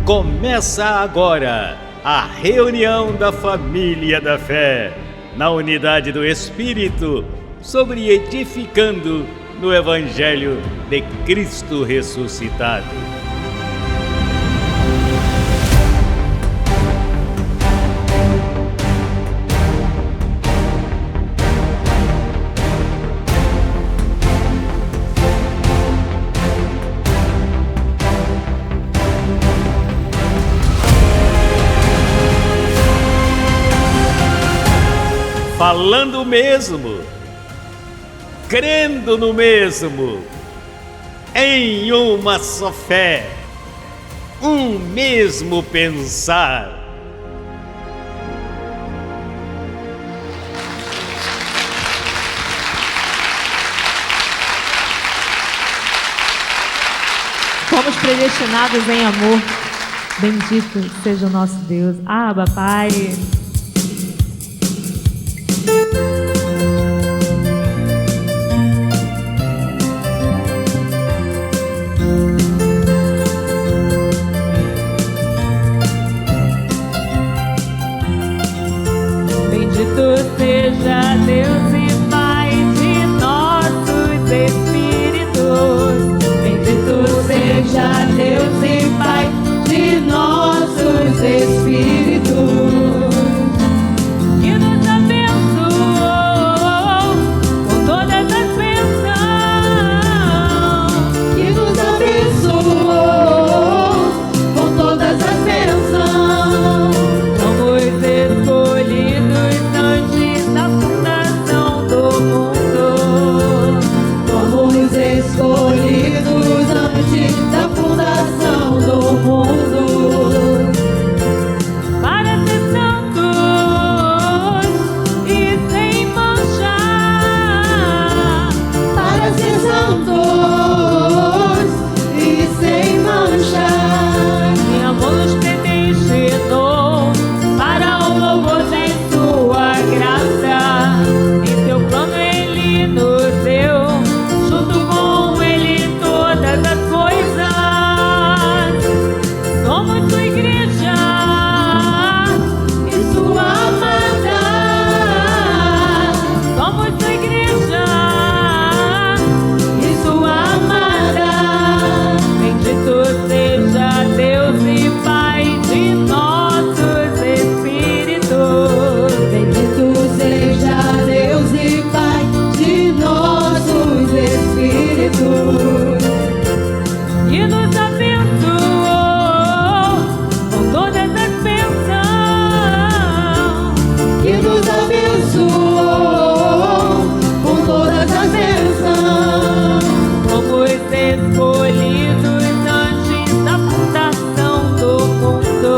Começa agora a reunião da família da fé, na unidade do Espírito, sobre edificando no Evangelho de Cristo ressuscitado. Falando o mesmo, crendo no mesmo, em uma só fé, um mesmo pensar. Fomos predestinados em amor. Bendito seja o nosso Deus. Abba, Pai. Bendito seja Deus e Pai de nossos espíritos. Bendito seja Deus e Pai de nossos espíritos, que nos abençoou com todas as bênçãos, que nos abençoou com todas as bênçãos. Somos escolhidos antes da fundação do mundo. Somos escolhidos antes da fundação do mundo, para ser santos e sem mancha, para ser santos e sem mancha. Em amor nos predestinou para o louvor de sua graça. Em seu plano ele nos deu, junto com ele todas as coisas. Somos sua igreja e sua amada. Somos sua igreja e sua amada. Bendito seja Deus e Pai de nossos espíritos. Bendito seja Deus e Pai de nossos espíritos, que nos abençoou com todas as bênçãos, que nos abençoou com todas as bênçãos. Somos escolhidos antes da fundação do mundo.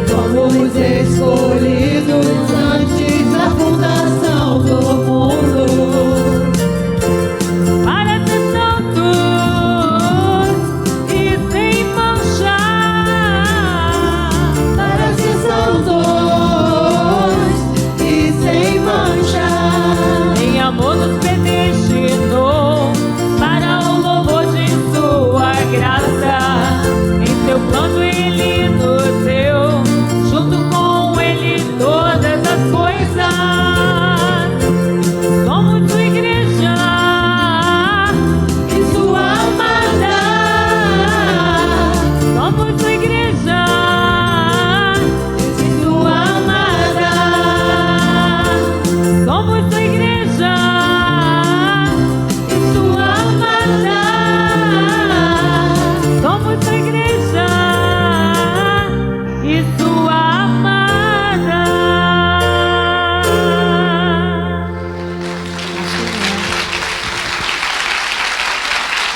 Somos escolhidos antes da fundação do mundo, para ser santos e sem mancha, para ser santos e sem mancha. Em amor nos predestinou para o louvor de sua graça. Em seu plano ele nos deu, junto com ele todas as coisas. Somos sua igreja e sua amada. Somos sua igreja e sua amada. Somos sua igreja e sua amada. Somos sua igreja e sua amada.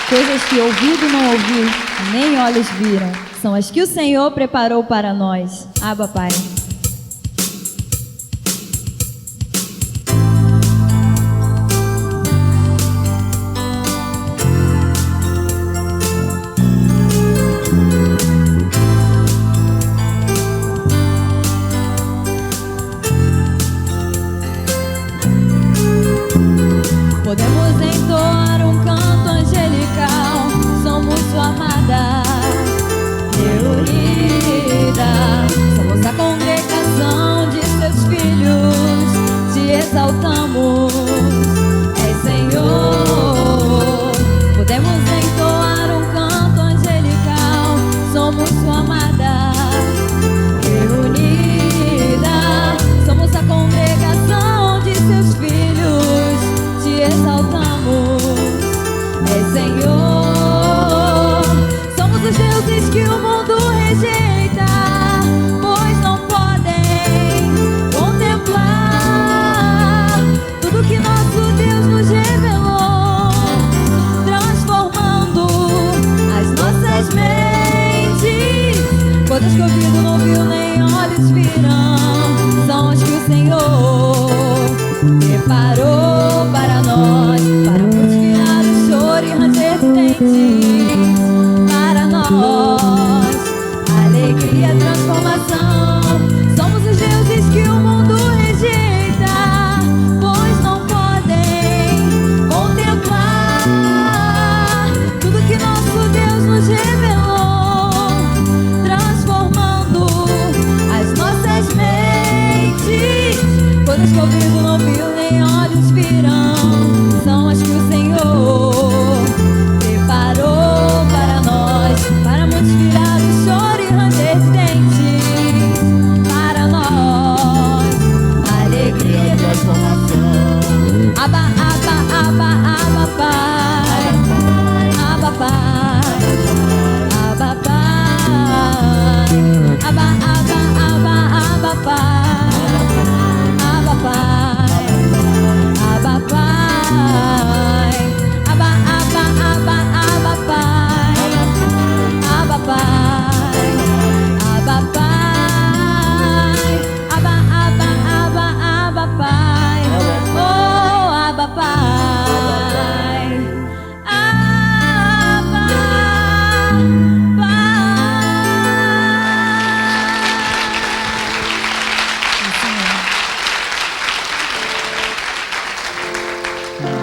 Coisas que ouvido não ouviu, nem olhos viram, são as que o Senhor preparou para nós. Abba, Pai. Podemos entoar um canto angelical, somos sua amada. Eu amada, reunida, somos a congregação de seus filhos, te exaltamos, Senhor. Somos os deuses que o mundo rejeita, pois não podem contemplar tudo que nosso Deus nos revelou, transformando as nossas mentes. Coisas que o ouvido não viu nem olhos viram, são as que o Senhor preparou para nós, para multiplicar o choro e ranger de dentes. Para nós, alegria, transformação. Somos os deuses que o mundo rejeita, pois não podem contemplar tudo que nosso Deus nos revelou, transformando as nossas mentes. Coisas que o ouvido não viu nem olhos viram, são as que o Senhor preparou para nós, para multiplicar o choro e ranger de dentes. Para nós, alegria e transformação. Abba, Abba, Abba, Abba, Pai. Abba, Pai. Abba, Pai. Abba, Abba, Abba, Abba, Pai. Abba, Pai. Abba, Pai. Abba, Abba, Abba, Abba, Pai. Abba, Pai. Abba, Pai. Abba, Abba, Abba, Abba, Pai. Oh, Abba, Pai. Abba,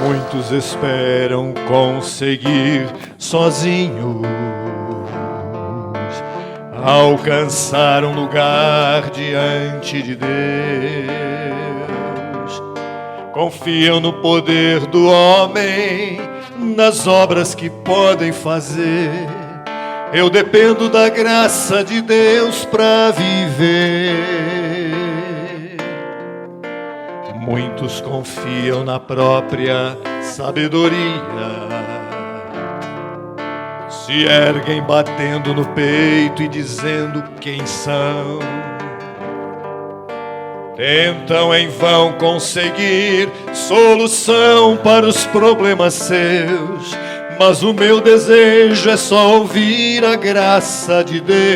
Muitos esperam conseguir sozinhos alcançar um lugar diante de Deus. Confiam no poder do homem, nas obras que podem fazer. Eu dependo da graça de Deus para viver. Muitos confiam na própria sabedoria, se erguem batendo no peito e dizendo quem são. Tentam em vão conseguir solução para os problemas seus, mas o meu desejo é só ouvir a graça de Deus.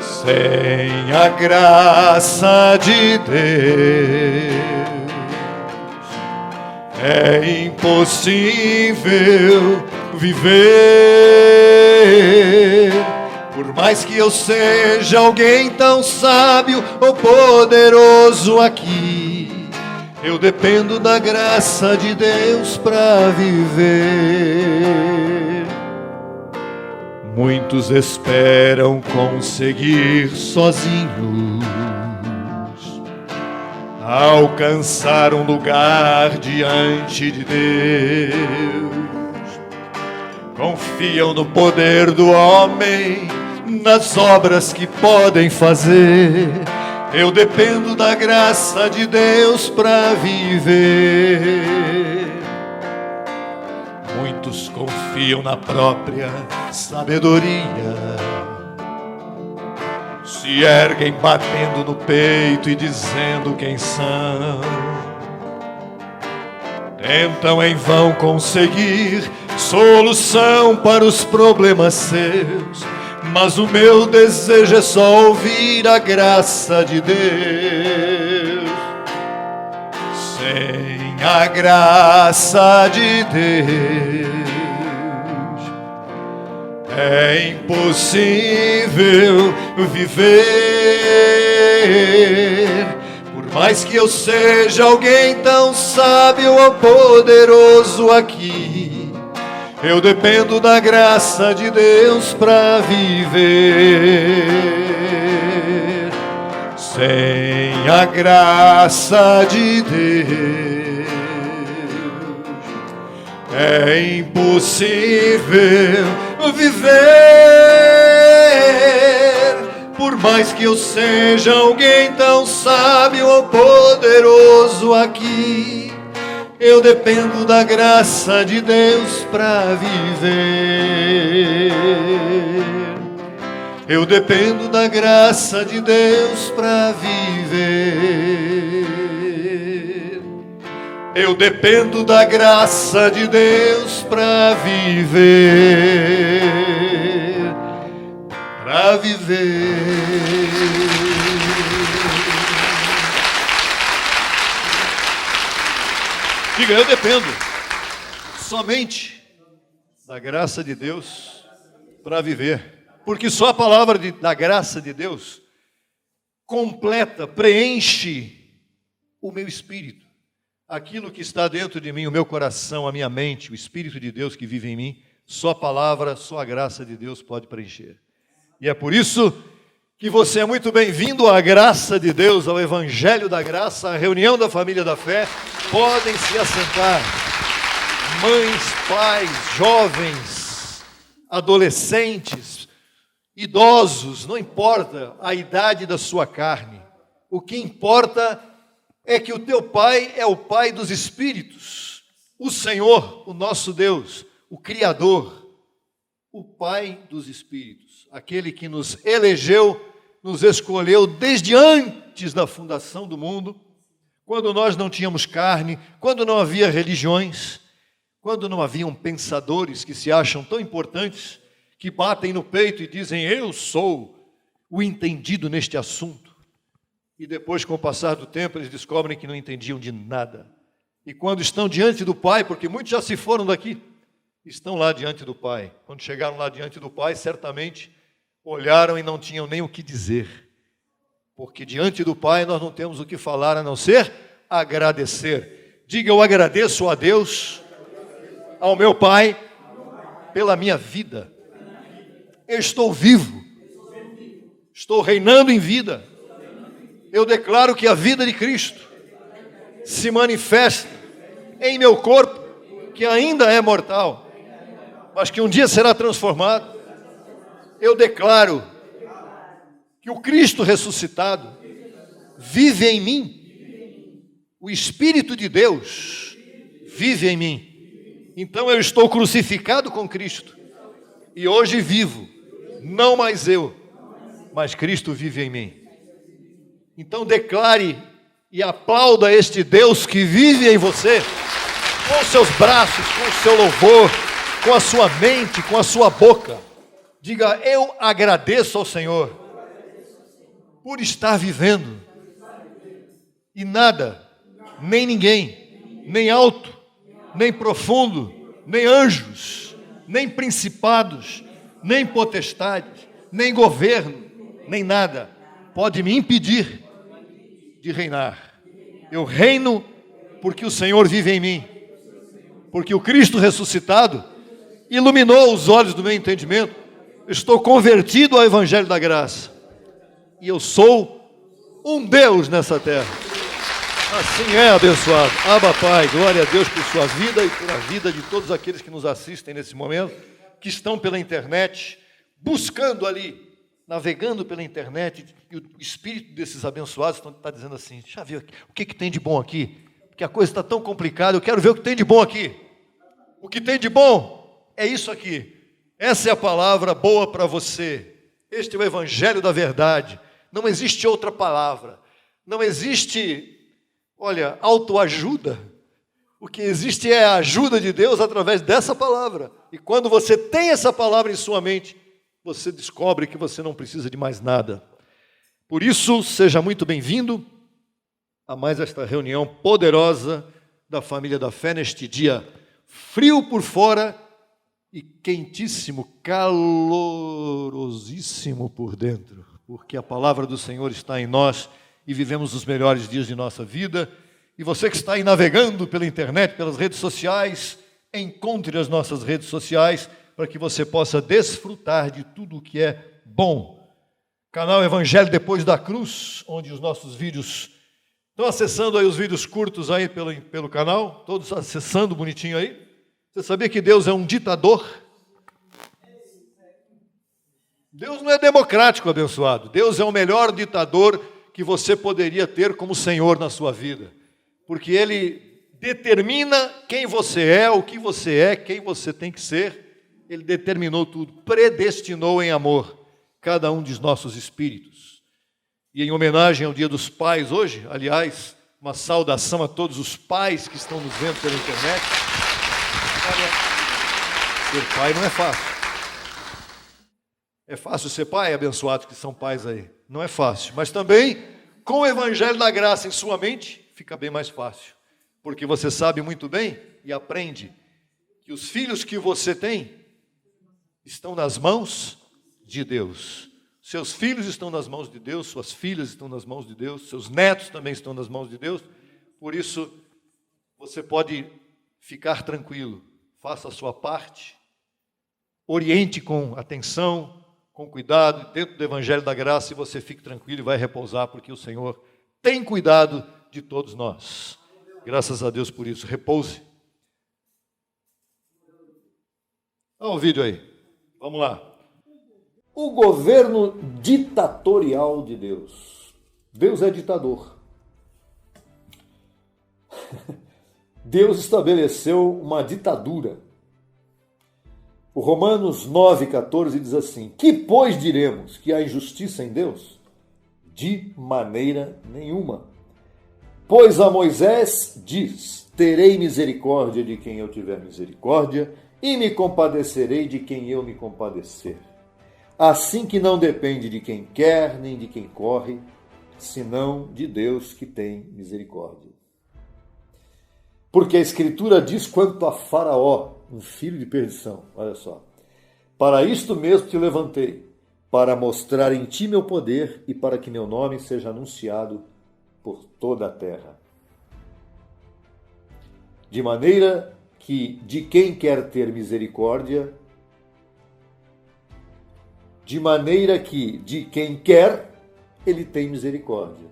Sem a graça de Deus é impossível viver. Por mais que eu seja alguém tão sábio ou poderoso aqui, eu dependo da graça de Deus para viver. Muitos esperam conseguir sozinhos alcançar um lugar diante de Deus. Confiam no poder do homem, nas obras que podem fazer. Eu dependo da graça de Deus para viver. Muitos confiam na própria sabedoria, se erguem batendo no peito e dizendo quem são. Tentam em vão conseguir solução para os problemas seus, mas o meu desejo é só ouvir a graça de Deus. Sem a graça de Deus é impossível viver. Por mais que eu seja alguém tão sábio ou poderoso aqui, eu dependo da graça de Deus para viver. Sem a graça de Deus é impossível quero viver, por mais que eu seja alguém tão sábio ou poderoso aqui, eu dependo da graça de Deus para viver. Eu dependo da graça de Deus para viver. Eu dependo da graça de Deus para viver. Para viver. Diga, eu dependo somente da graça de Deus para viver. Porque só a palavra da graça de Deus completa, preenche o meu espírito. Aquilo que está dentro de mim, o meu coração, a minha mente, o Espírito de Deus que vive em mim, só a palavra, só a graça de Deus pode preencher. E é por isso que você é muito bem-vindo à graça de Deus, ao Evangelho da Graça, à reunião da família da fé. Podem se assentar. Mães, pais, jovens, adolescentes, idosos, não importa a idade da sua carne. O que importa é que o teu Pai é o Pai dos Espíritos. O Senhor, o nosso Deus, o Criador, o Pai dos Espíritos. Aquele que nos elegeu, nos escolheu desde antes da fundação do mundo, quando nós não tínhamos carne, quando não havia religiões, quando não haviam pensadores que se acham tão importantes, que batem no peito e dizem, eu sou o entendido neste assunto. E depois, com o passar do tempo, eles descobrem que não entendiam de nada. E quando estão diante do Pai, porque muitos já se foram daqui, estão lá diante do Pai. Quando chegaram lá diante do Pai, certamente olharam e não tinham nem o que dizer. Porque diante do Pai nós não temos o que falar a não ser agradecer. Diga, eu agradeço a Deus, ao meu Pai, pela minha vida. Eu estou vivo, estou reinando em vida. Eu declaro que a vida de Cristo se manifesta em meu corpo, que ainda é mortal, mas que um dia será transformado. Eu declaro que o Cristo ressuscitado vive em mim. O Espírito de Deus vive em mim. Então eu estou crucificado com Cristo. E hoje vivo, não mais eu, mas Cristo vive em mim. Então declare e aplauda este Deus que vive em você, com os seus braços, com o seu louvor, com a sua mente, com a sua boca. Diga, eu agradeço ao Senhor por estar vivendo. E nada, nem ninguém, nem alto, nem profundo, nem anjos, nem principados, nem potestades, nem governo, nem nada pode me impedir de reinar. Eu reino porque o Senhor vive em mim, porque o Cristo ressuscitado iluminou os olhos do meu entendimento. Eu estou convertido ao Evangelho da Graça e eu sou um Deus nessa terra. Assim é, abençoado. Abba, Pai, glória a Deus por sua vida e pela vida de todos aqueles que nos assistem nesse momento, que estão pela internet, buscando ali, navegando pela internet, e o espírito desses abençoados está dizendo assim, deixa eu ver o que tem de bom aqui, porque a coisa está tão complicada, eu quero ver o que tem de bom aqui. O que tem de bom é isso aqui. Essa é a palavra boa para você. Este é o Evangelho da verdade. Não existe outra palavra. Não existe, olha, autoajuda. O que existe é a ajuda de Deus através dessa palavra. E quando você tem essa palavra em sua mente, você descobre que você não precisa de mais nada. Por isso, seja muito bem-vindo a mais esta reunião poderosa da família da fé neste dia frio por fora e quentíssimo, calorosíssimo por dentro, porque a palavra do Senhor está em nós e vivemos os melhores dias de nossa vida. E você que está aí navegando pela internet, pelas redes sociais, encontre as nossas redes sociais para que você possa desfrutar de tudo o que é bom. Canal Evangelho Depois da Cruz, onde os nossos vídeos... Estão acessando aí os vídeos curtos aí pelo canal? Todos acessando bonitinho aí? Você sabia que Deus é um ditador? Deus não é democrático, abençoado. Deus é o melhor ditador que você poderia ter como Senhor na sua vida. Porque Ele determina quem você é, o que você é, quem você tem que ser. Ele determinou tudo, predestinou em amor cada um dos nossos espíritos. E em homenagem ao Dia dos Pais hoje, aliás, uma saudação a todos os pais que estão nos vendo pela internet. Ser pai não é fácil. É fácil ser pai, abençoados que são pais aí. Não é fácil, mas também, com o Evangelho da Graça em sua mente, fica bem mais fácil. Porque você sabe muito bem e aprende que os filhos que você tem estão nas mãos de Deus. Seus filhos estão nas mãos de Deus, suas filhas estão nas mãos de Deus, seus netos também estão nas mãos de Deus. Por isso, você pode ficar tranquilo. Faça a sua parte, oriente com atenção, com cuidado, dentro do Evangelho da Graça, e você fique tranquilo e vai repousar, porque o Senhor tem cuidado de todos nós. Graças a Deus por isso. Repouse. Olha o vídeo aí. Vamos lá. O governo ditatorial de Deus. Deus é ditador. Deus estabeleceu uma ditadura. O Romanos 9,14 diz assim: que, pois, diremos que há injustiça em Deus? De maneira nenhuma. Pois a Moisés diz: terei misericórdia de quem eu tiver misericórdia, e me compadecerei de quem eu me compadecer. Assim que não depende de quem quer, nem de quem corre, senão de Deus que tem misericórdia. Porque a Escritura diz quanto a Faraó, um filho de perdição, olha só: para isto mesmo te levantei, para mostrar em ti meu poder e para que meu nome seja anunciado por toda a terra. De maneira que de quem quer ter misericórdia, de maneira que de quem quer, ele tem misericórdia.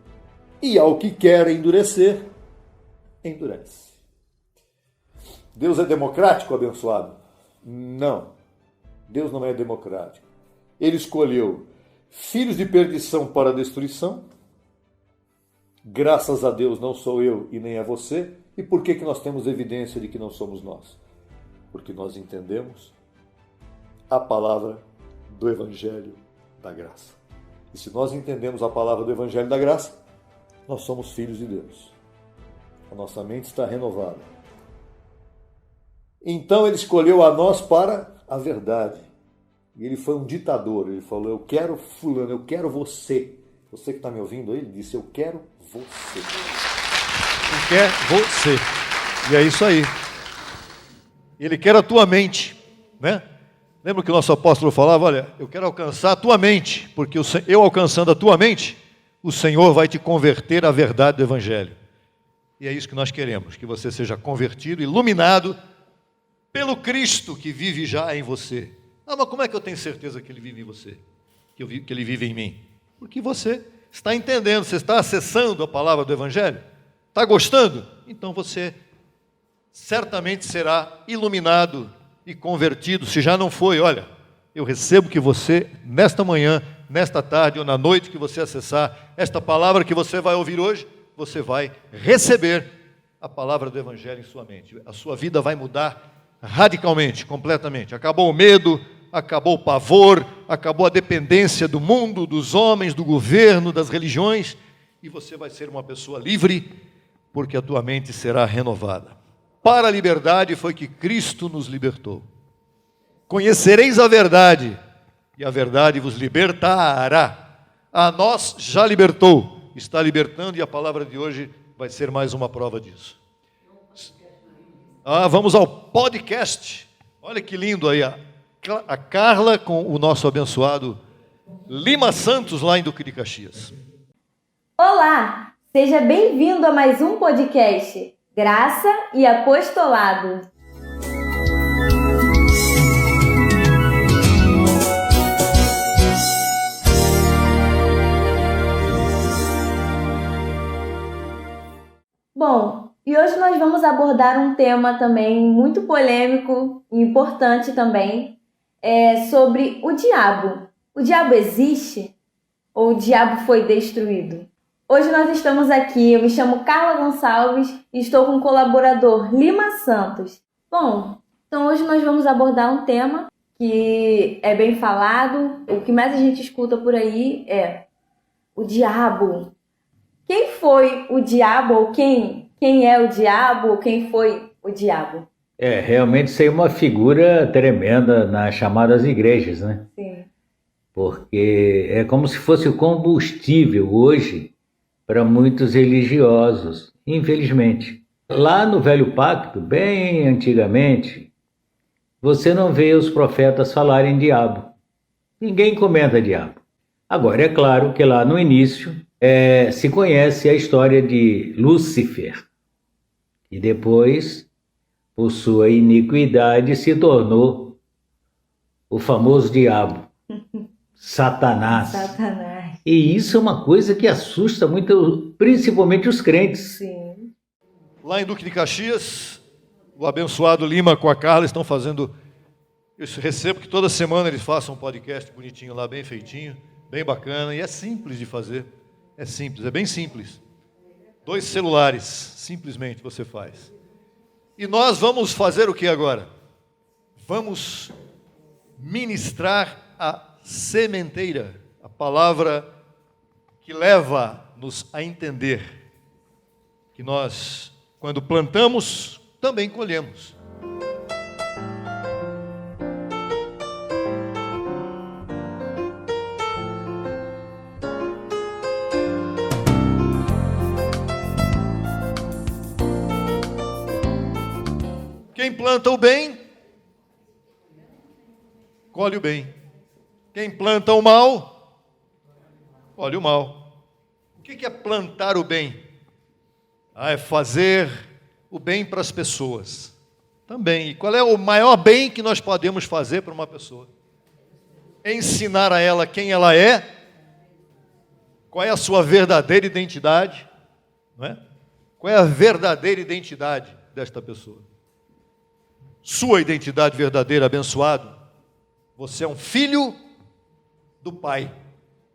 E ao que quer endurecer, endurece. Deus é democrático, abençoado? Não. Deus não é democrático. Ele escolheu filhos de perdição para a destruição. Graças a Deus não sou eu e nem é você. E por que nós temos evidência de que não somos nós? Porque nós entendemos a palavra do Evangelho da Graça. E se nós entendemos a palavra do Evangelho da Graça, nós somos filhos de Deus. A nossa mente está renovada. Então ele escolheu a nós para a verdade. E ele foi um ditador. Ele falou: eu quero fulano, eu quero você. Você que está me ouvindo aí, ele disse: eu quero você. Ele quer você. E é isso aí. Ele quer a tua mente, né? Lembra que o nosso apóstolo falava: olha, eu quero alcançar a tua mente, porque eu alcançando a tua mente, o Senhor vai te converter à verdade do Evangelho. E é isso que nós queremos, que você seja convertido, iluminado pelo Cristo que vive já em você. Ah, mas como é que eu tenho certeza que Ele vive em você? Que Ele vive em mim? Porque você está entendendo, você está acessando a palavra do Evangelho? Está gostando? Então você certamente será iluminado e convertido. Se já não foi, olha, eu recebo que você, nesta manhã, nesta tarde ou na noite que você acessar esta palavra que você vai ouvir hoje, você vai receber a palavra do Evangelho em sua mente. A sua vida vai mudar radicalmente, completamente. Acabou o medo, acabou o pavor, acabou a dependência do mundo, dos homens, do governo, das religiões, e você vai ser uma pessoa livre, porque a tua mente será renovada. Para a liberdade foi que Cristo nos libertou. Conhecereis a verdade, e a verdade vos libertará. A nós já libertou, está libertando, e a palavra de hoje vai ser mais uma prova disso. Vamos ao podcast. Olha que lindo aí, a Carla com o nosso abençoado Lima Santos, lá em Duque de Caxias. Olá, seja bem-vindo a mais um podcast, Graça e Apostolado. Bom, e hoje nós vamos abordar um tema também muito polêmico e importante também, sobre o diabo. O diabo existe? Ou o diabo foi destruído? Hoje nós estamos aqui, eu me chamo Carla Gonçalves e estou com o colaborador Lima Santos. Bom, então hoje nós vamos abordar um tema que é bem falado, o que mais a gente escuta por aí é o diabo. Quem foi o diabo ou quem é o diabo ou quem foi o diabo? Realmente isso aí é uma figura tremenda nas chamadas igrejas, né? Sim. Porque é como se fosse o combustível hoje para muitos religiosos, infelizmente. Lá no Velho Pacto, bem antigamente, você não vê os profetas falarem diabo. Ninguém comenta diabo. Agora, é claro que lá no início se conhece a história de Lúcifer, e depois, por sua iniquidade, se tornou o famoso diabo, Satanás. Satanás. E isso é uma coisa que assusta muito, principalmente os crentes. Sim. Lá em Duque de Caxias, o abençoado Lima com a Carla estão fazendo... Eu recebo que toda semana eles façam um podcast bonitinho lá, bem feitinho, bem bacana, e é simples de fazer. É simples, é bem simples. 2 celulares, simplesmente você faz. E nós vamos fazer o que agora? Vamos ministrar a sementeira, a palavra que leva-nos a entender que nós, quando plantamos, também colhemos. Quem planta o bem, colhe o bem. Quem planta o mal, colhe o mal. O que é plantar o bem? É fazer o bem para as pessoas. Também. E qual é o maior bem que nós podemos fazer para uma pessoa? Ensinar a ela quem ela é, qual é a sua verdadeira identidade, não é? Qual é a verdadeira identidade desta pessoa? Sua identidade verdadeira, abençoado. Você é um filho do Pai.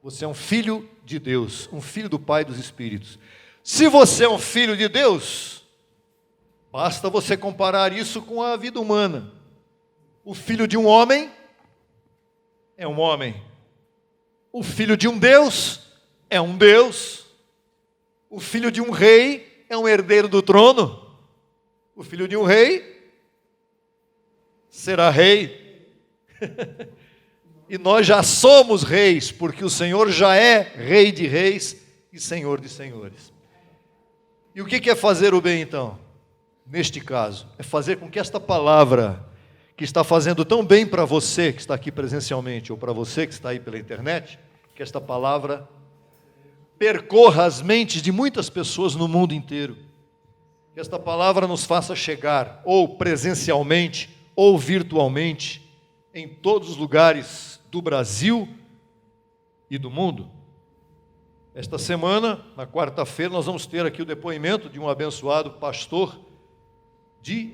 Você é um filho de Deus, um filho do Pai dos Espíritos. Se você é um filho de Deus, basta você comparar isso com a vida humana. O filho de um homem é um homem. O filho de um Deus é um Deus. O filho de um rei é um herdeiro do trono. O filho de um rei será rei. E nós já somos reis, porque o Senhor já é rei de reis e senhor de senhores. E o que é fazer o bem então? Neste caso, é fazer com que esta palavra, que está fazendo tão bem para você que está aqui presencialmente, ou para você que está aí pela internet, que esta palavra percorra as mentes de muitas pessoas no mundo inteiro. Que esta palavra nos faça chegar, ou presencialmente, ou virtualmente, em todos os lugares do Brasil e do mundo. Esta semana, na quarta-feira, nós vamos ter aqui o depoimento de um abençoado pastor de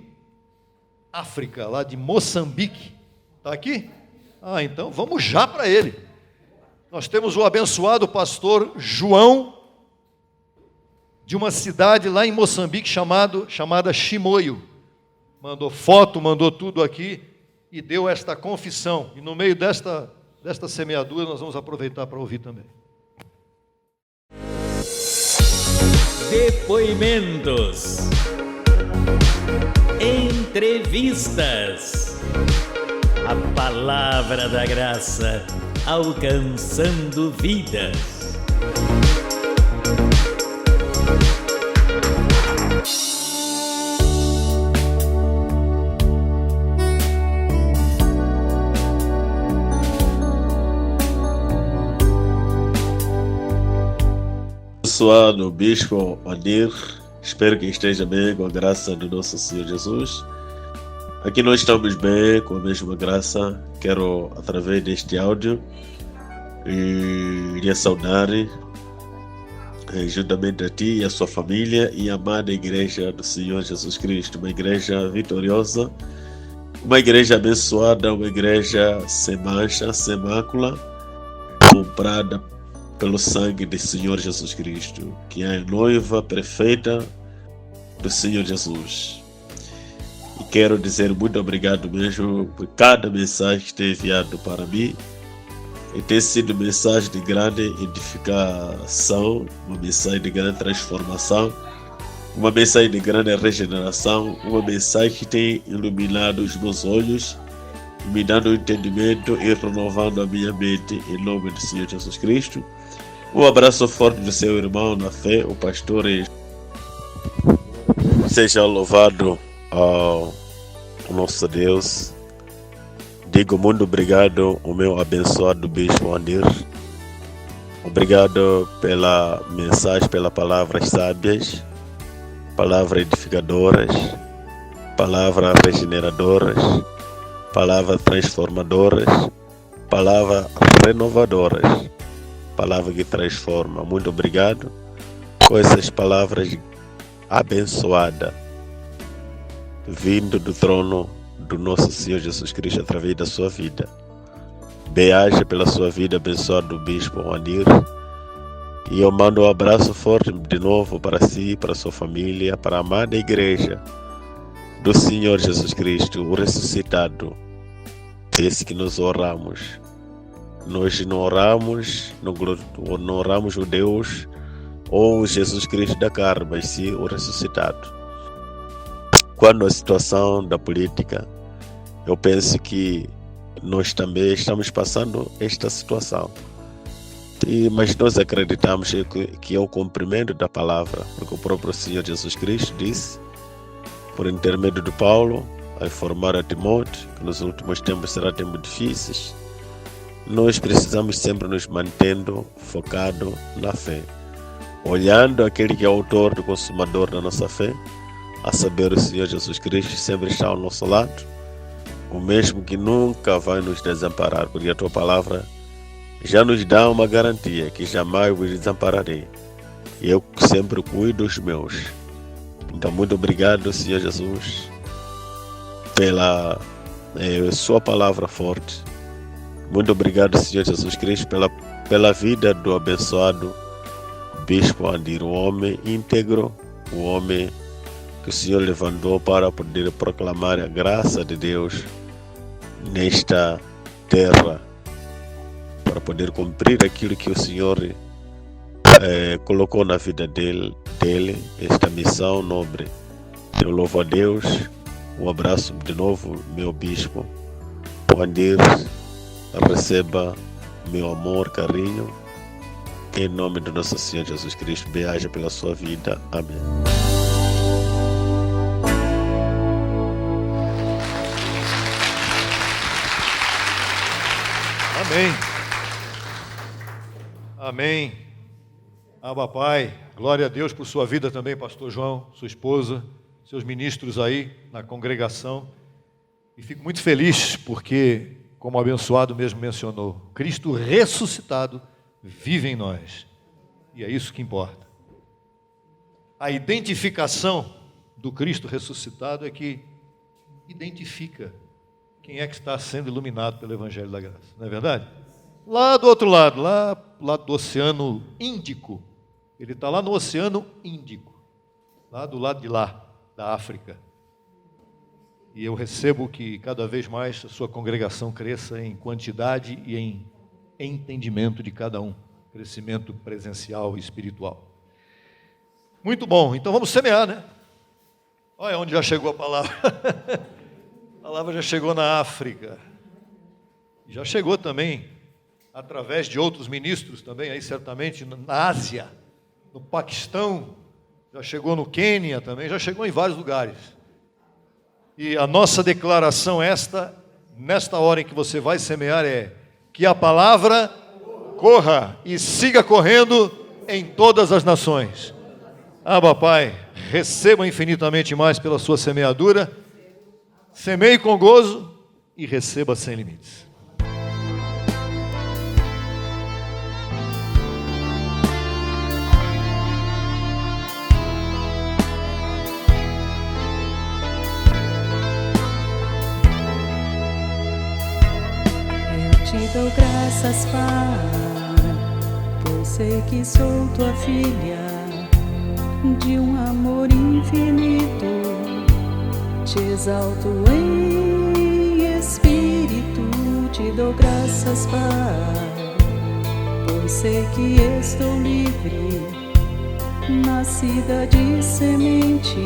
África, lá de Moçambique. Está aqui? Então vamos já para ele. Nós temos o abençoado pastor João, de uma cidade lá em Moçambique chamada Chimoio. Mandou foto, mandou tudo aqui e deu esta confissão. E no meio desta semeadura nós vamos aproveitar para ouvir também. Depoimentos, entrevistas, a palavra da graça alcançando vidas. Abençoado Bispo Onir, espero que esteja bem com a graça do nosso Senhor Jesus. Aqui nós estamos bem com a mesma graça. Quero, através deste áudio, iria saudar juntamente a ti e a sua família e a amada Igreja do Senhor Jesus Cristo, uma igreja vitoriosa, uma igreja abençoada, uma igreja sem mancha, sem mácula, comprada pelo sangue do Senhor Jesus Cristo, que é a noiva perfeita do Senhor Jesus. E quero dizer muito obrigado mesmo por cada mensagem que tem enviado para mim. E tem sido mensagem de grande edificação, uma mensagem de grande transformação, uma mensagem de grande regeneração, uma mensagem que tem iluminado os meus olhos, me dando entendimento e renovando a minha mente, em nome do Senhor Jesus Cristo. Um abraço forte do seu irmão na fé, o pastor. Seja louvado ao nosso Deus. Digo muito obrigado ao meu abençoado Bispo Andir. Obrigado pela mensagem, pelas palavras sábias, palavras edificadoras, palavras regeneradoras, palavras transformadoras, palavras renovadoras, palavra que transforma. Muito obrigado por essas palavras abençoadas, vindo do trono do nosso Senhor Jesus Cristo através da sua vida. Bem-aja pela sua vida abençoada do Bispo Andir. E eu mando um abraço forte de novo para si, para sua família, para a amada igreja do Senhor Jesus Cristo, o ressuscitado. Esse que nós oramos. Nós não oramos o Deus ou Jesus Cristo da carne, mas sim o ressuscitado. Quando a situação da política, eu penso que nós também estamos passando esta situação. Mas nós acreditamos que é o cumprimento da palavra, porque o próprio Senhor Jesus Cristo disse, por intermédio de Paulo, a informar a Timóteo, que nos últimos tempos serão tempos difíceis. Nós precisamos sempre nos mantendo focados na fé, olhando aquele que é o autor e consumador da nossa fé, a saber, o Senhor Jesus Cristo sempre está ao nosso lado, o mesmo que nunca vai nos desamparar, porque a tua palavra já nos dá uma garantia que jamais vos desampararei. E eu sempre cuido dos meus. Então, muito obrigado, Senhor Jesus, pela sua palavra forte. Muito obrigado, Senhor Jesus Cristo, pela vida do abençoado Bispo Andir, o homem íntegro, o homem que o Senhor levantou para poder proclamar a graça de Deus nesta terra, para poder cumprir aquilo que o Senhor colocou na vida dele, esta missão nobre. Eu louvo a Deus. Um abraço de novo, meu Bispo Andir. Receba meu amor, carinho, em nome do nosso Senhor Jesus Cristo. Bem-aja pela sua vida. Amém. Amém. Amém. Abba Pai, glória a Deus por sua vida também, pastor João, sua esposa, seus ministros aí na congregação. E fico muito feliz porque, como o abençoado mesmo mencionou, Cristo ressuscitado vive em nós. E é isso que importa. A identificação do Cristo ressuscitado é que identifica quem é que está sendo iluminado pelo Evangelho da Graça. Não é verdade? Lá do outro lado, lá do Oceano Índico. Ele está lá no Oceano Índico. Lá do lado de lá, da África. E eu recebo que cada vez mais a sua congregação cresça em quantidade e em entendimento de cada um. Crescimento presencial e espiritual. Muito bom, então vamos semear, né? Olha onde já chegou a palavra. A palavra já chegou na África. Já chegou também, através de outros ministros também, aí certamente na Ásia, no Paquistão, já chegou no Quênia também, já chegou em vários lugares. E a nossa declaração nesta hora em que você vai semear é que a palavra corra e siga correndo em todas as nações. Abba Pai, receba infinitamente mais pela sua semeadura, semeie com gozo e receba sem limites. Eu te dou graças, Pai, sei que sou tua filha, de um amor infinito. Te exalto em espírito, te dou graças, Pai, pois sei que estou livre, nascida de semente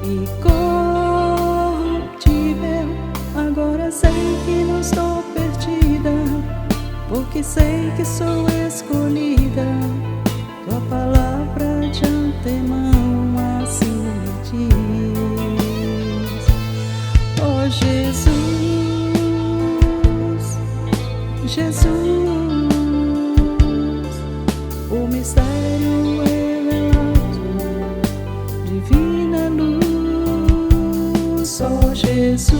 incorruptível. Agora sei que não estou perdida, porque sei que sou escolhida. Tua palavra de antemão assim me diz. Oh Jesus, Jesus, o mistério revelado, divina luz. Oh Jesus,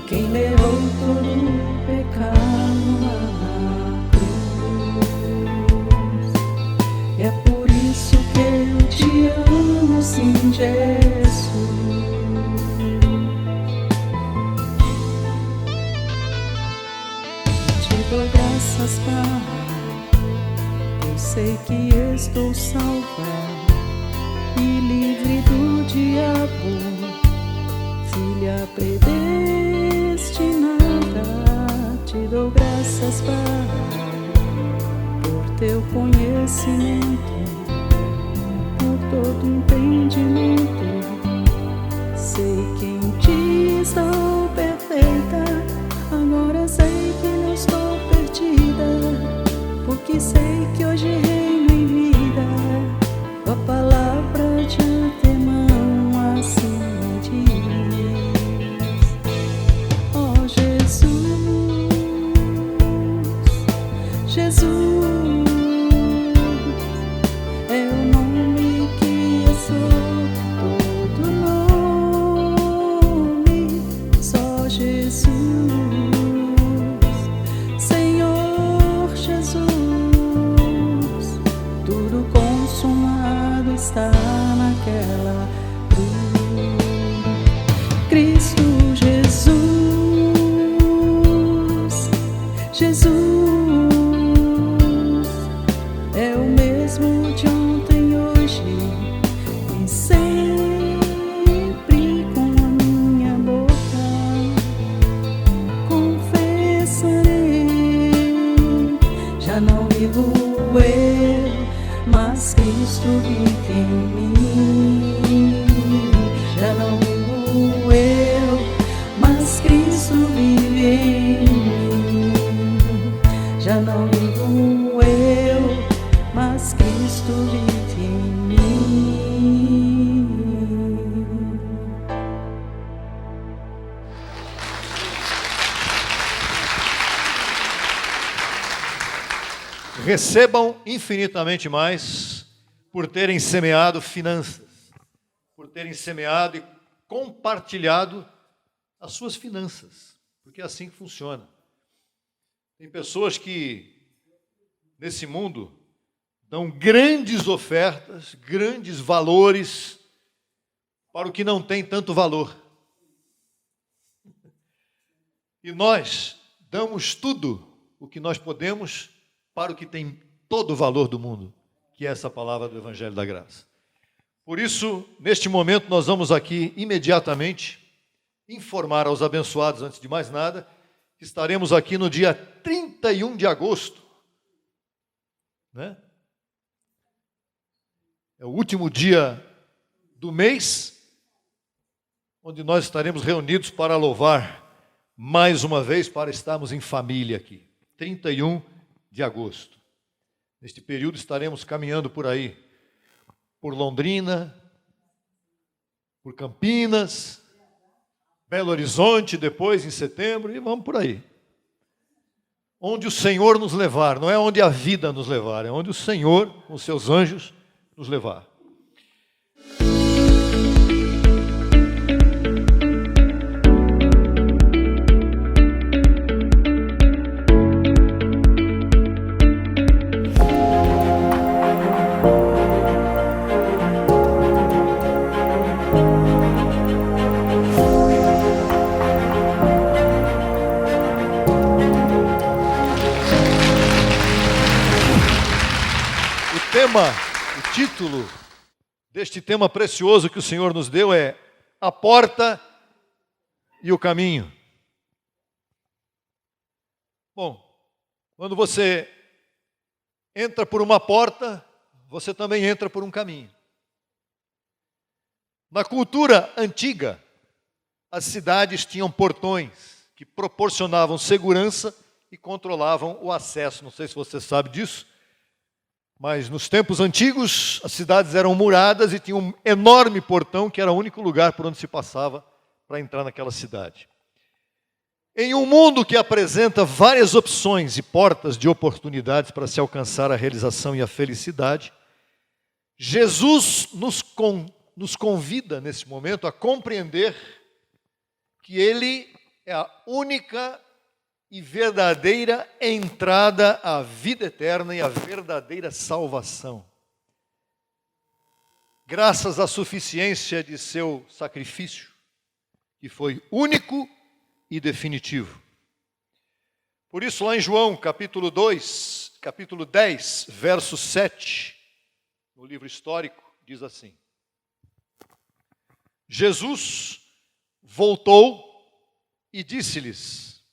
quem levou todo o pecado na cruz. É por isso que eu te amo, sim, Jesus. Te dou graças, Pai, pois sei que estou salva e livre do diabo, filha predestinada. Te dou graças, Pai, por teu conhecimento, por todo entendimento. Sei que em ti estou perfeita, agora sei que não estou perdida, porque sei que hoje reino em vida. Tua palavra de antemão assim me diz. Oh Jesus, Jesus, é o nome que é sobre todo nome. Só Jesus, Senhor Jesus, tudo consumado está naquela cruz. Cristo Jesus, Jesus é o mesmo de ontem, hoje e sempre. Com a minha boca confessarei, já não vivo eu, mas Cristo vive em mim. Já não vivo eu, mas Cristo vive em mim. Já não vivo eu, mas Cristo vive em mim. Recebam infinitamente mais por terem semeado finanças, por terem semeado e compartilhado as suas finanças, porque é assim que funciona. Tem pessoas que, nesse mundo, dão grandes ofertas, grandes valores para o que não tem tanto valor. E nós damos tudo o que nós podemos para o que tem todo o valor do mundo, que é essa palavra do Evangelho da Graça. Por isso, neste momento, nós vamos aqui imediatamente informar aos abençoados, antes de mais nada, que estaremos aqui no dia 31 de agosto, né? É o último dia do mês, onde nós estaremos reunidos para louvar mais uma vez, para estarmos em família aqui. 31 de agosto. Neste período estaremos caminhando por aí, por Londrina, por Campinas, Belo Horizonte, depois em setembro, e vamos por aí. Onde o Senhor nos levar, não é onde a vida nos levar, é onde o Senhor, com os seus anjos, nos levar. o título deste tema precioso que o Senhor nos deu é A Porta e o Caminho. Bom, quando você entra por uma porta, você também entra por um caminho. Na cultura antiga, as cidades tinham portões que proporcionavam segurança e controlavam o acesso. Não sei se você sabe disso, mas nos tempos antigos, as cidades eram muradas e tinha um enorme portão que era o único lugar por onde se passava para entrar naquela cidade. Em um mundo que apresenta várias opções e portas de oportunidades para se alcançar a realização e a felicidade, Jesus nos convida nesse momento a compreender que Ele é a única e verdadeira entrada à vida eterna e à verdadeira salvação. Graças à suficiência de seu sacrifício, que foi único e definitivo. Por isso, lá em João, capítulo 10, verso 7, no livro histórico, diz assim: Jesus voltou e disse-lhes: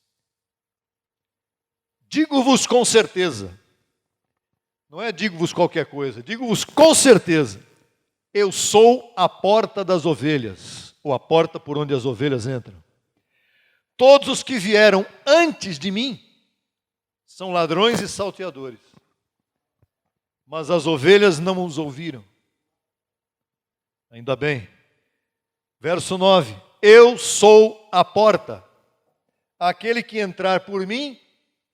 digo-vos com certeza, não é digo-vos qualquer coisa, digo-vos com certeza, eu sou a porta das ovelhas, ou a porta por onde as ovelhas entram. Todos os que vieram antes de mim são ladrões e salteadores, mas as ovelhas não os ouviram. Ainda bem. Verso 9: eu sou a porta. Aquele que entrar por mim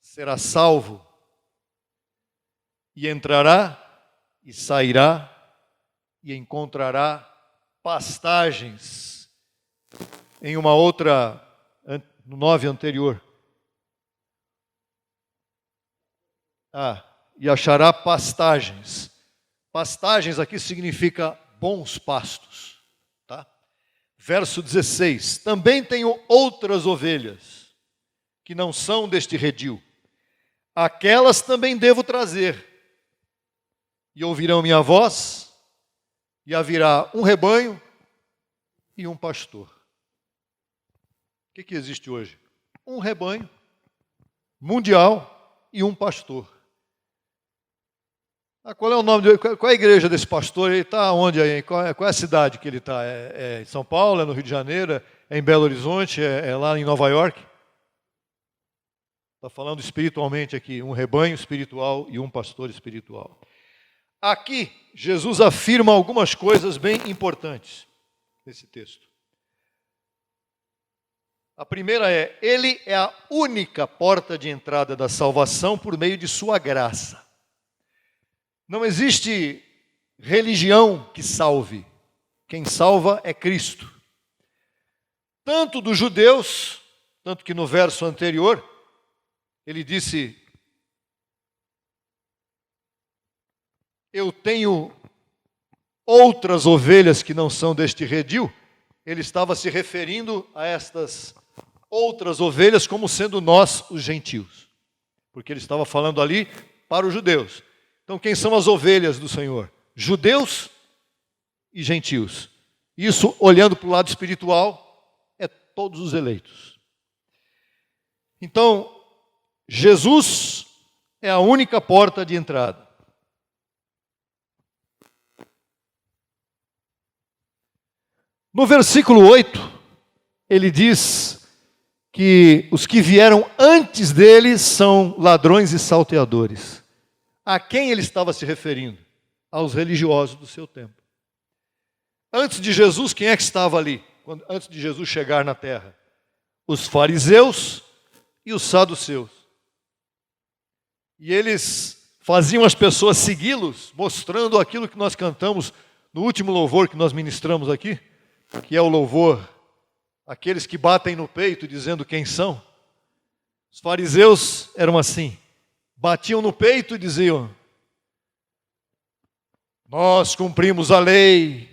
será salvo, e entrará e sairá e encontrará pastagens. Em uma outra, no 9 anterior. E achará pastagens. Pastagens aqui significa bons pastos. Tá? Verso 16. Também tenho outras ovelhas, que não são deste redil. Aquelas também devo trazer. E ouvirão minha voz, e haverá um rebanho e um pastor. O que existe hoje? Um rebanho mundial e um pastor. Qual é o nome dele? Qual é a igreja desse pastor? Ele está onde aí? Qual é a cidade que ele está? É em São Paulo? É no Rio de Janeiro? É em Belo Horizonte? É lá em Nova York? Está falando espiritualmente aqui, um rebanho espiritual e um pastor espiritual. Aqui, Jesus afirma algumas coisas bem importantes nesse texto. A primeira é: Ele é a única porta de entrada da salvação por meio de sua graça. Não existe religião que salve. Quem salva é Cristo. Tanto dos judeus, tanto que no verso anterior, ele disse: eu tenho outras ovelhas que não são deste redil. Ele estava se referindo a estas outras ovelhas como sendo nós, os gentios. Porque ele estava falando ali para os judeus. Então, quem são as ovelhas do Senhor? Judeus e gentios. Isso, olhando para o lado espiritual, é todos os eleitos. Então, Jesus é a única porta de entrada. No versículo 8, ele diz que os que vieram antes dele são ladrões e salteadores. A quem ele estava se referindo? Aos religiosos do seu tempo. Antes de Jesus, quem é que estava ali? Antes de Jesus chegar na terra? Os fariseus e os saduceus. E eles faziam as pessoas segui-los, mostrando aquilo que nós cantamos no último louvor que nós ministramos aqui, que é o louvor, aqueles que batem no peito dizendo quem são. Os fariseus eram assim, batiam no peito e diziam: nós cumprimos a lei,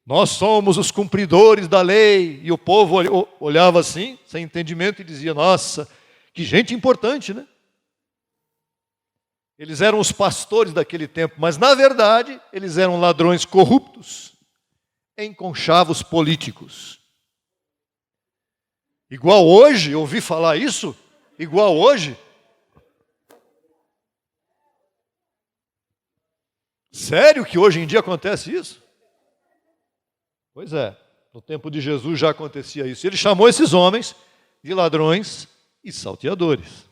nós somos os cumpridores da lei. E o povo olhava assim, sem entendimento, e dizia: nossa, que gente importante, né? Eles eram os pastores daquele tempo, mas na verdade eles eram ladrões corruptos em conchavos políticos. Igual hoje, ouvi falar isso? Igual hoje? Sério que hoje em dia acontece isso? Pois é, no tempo de Jesus já acontecia isso. Ele chamou esses homens de ladrões e salteadores.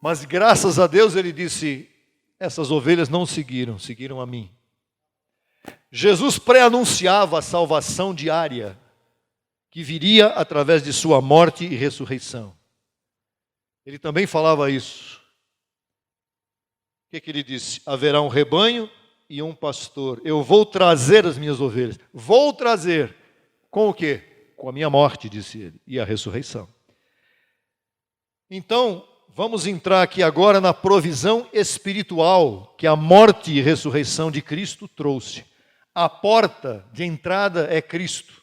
Mas graças a Deus ele disse, essas ovelhas não seguiram a mim. Jesus pré-anunciava a salvação diária que viria através de sua morte e ressurreição. Ele também falava isso. O que ele disse? Haverá um rebanho e um pastor. Eu vou trazer as minhas ovelhas. Vou trazer. Com o quê? Com a minha morte, disse ele, e a ressurreição. Então, vamos entrar aqui agora na provisão espiritual que a morte e ressurreição de Cristo trouxe. A porta de entrada é Cristo.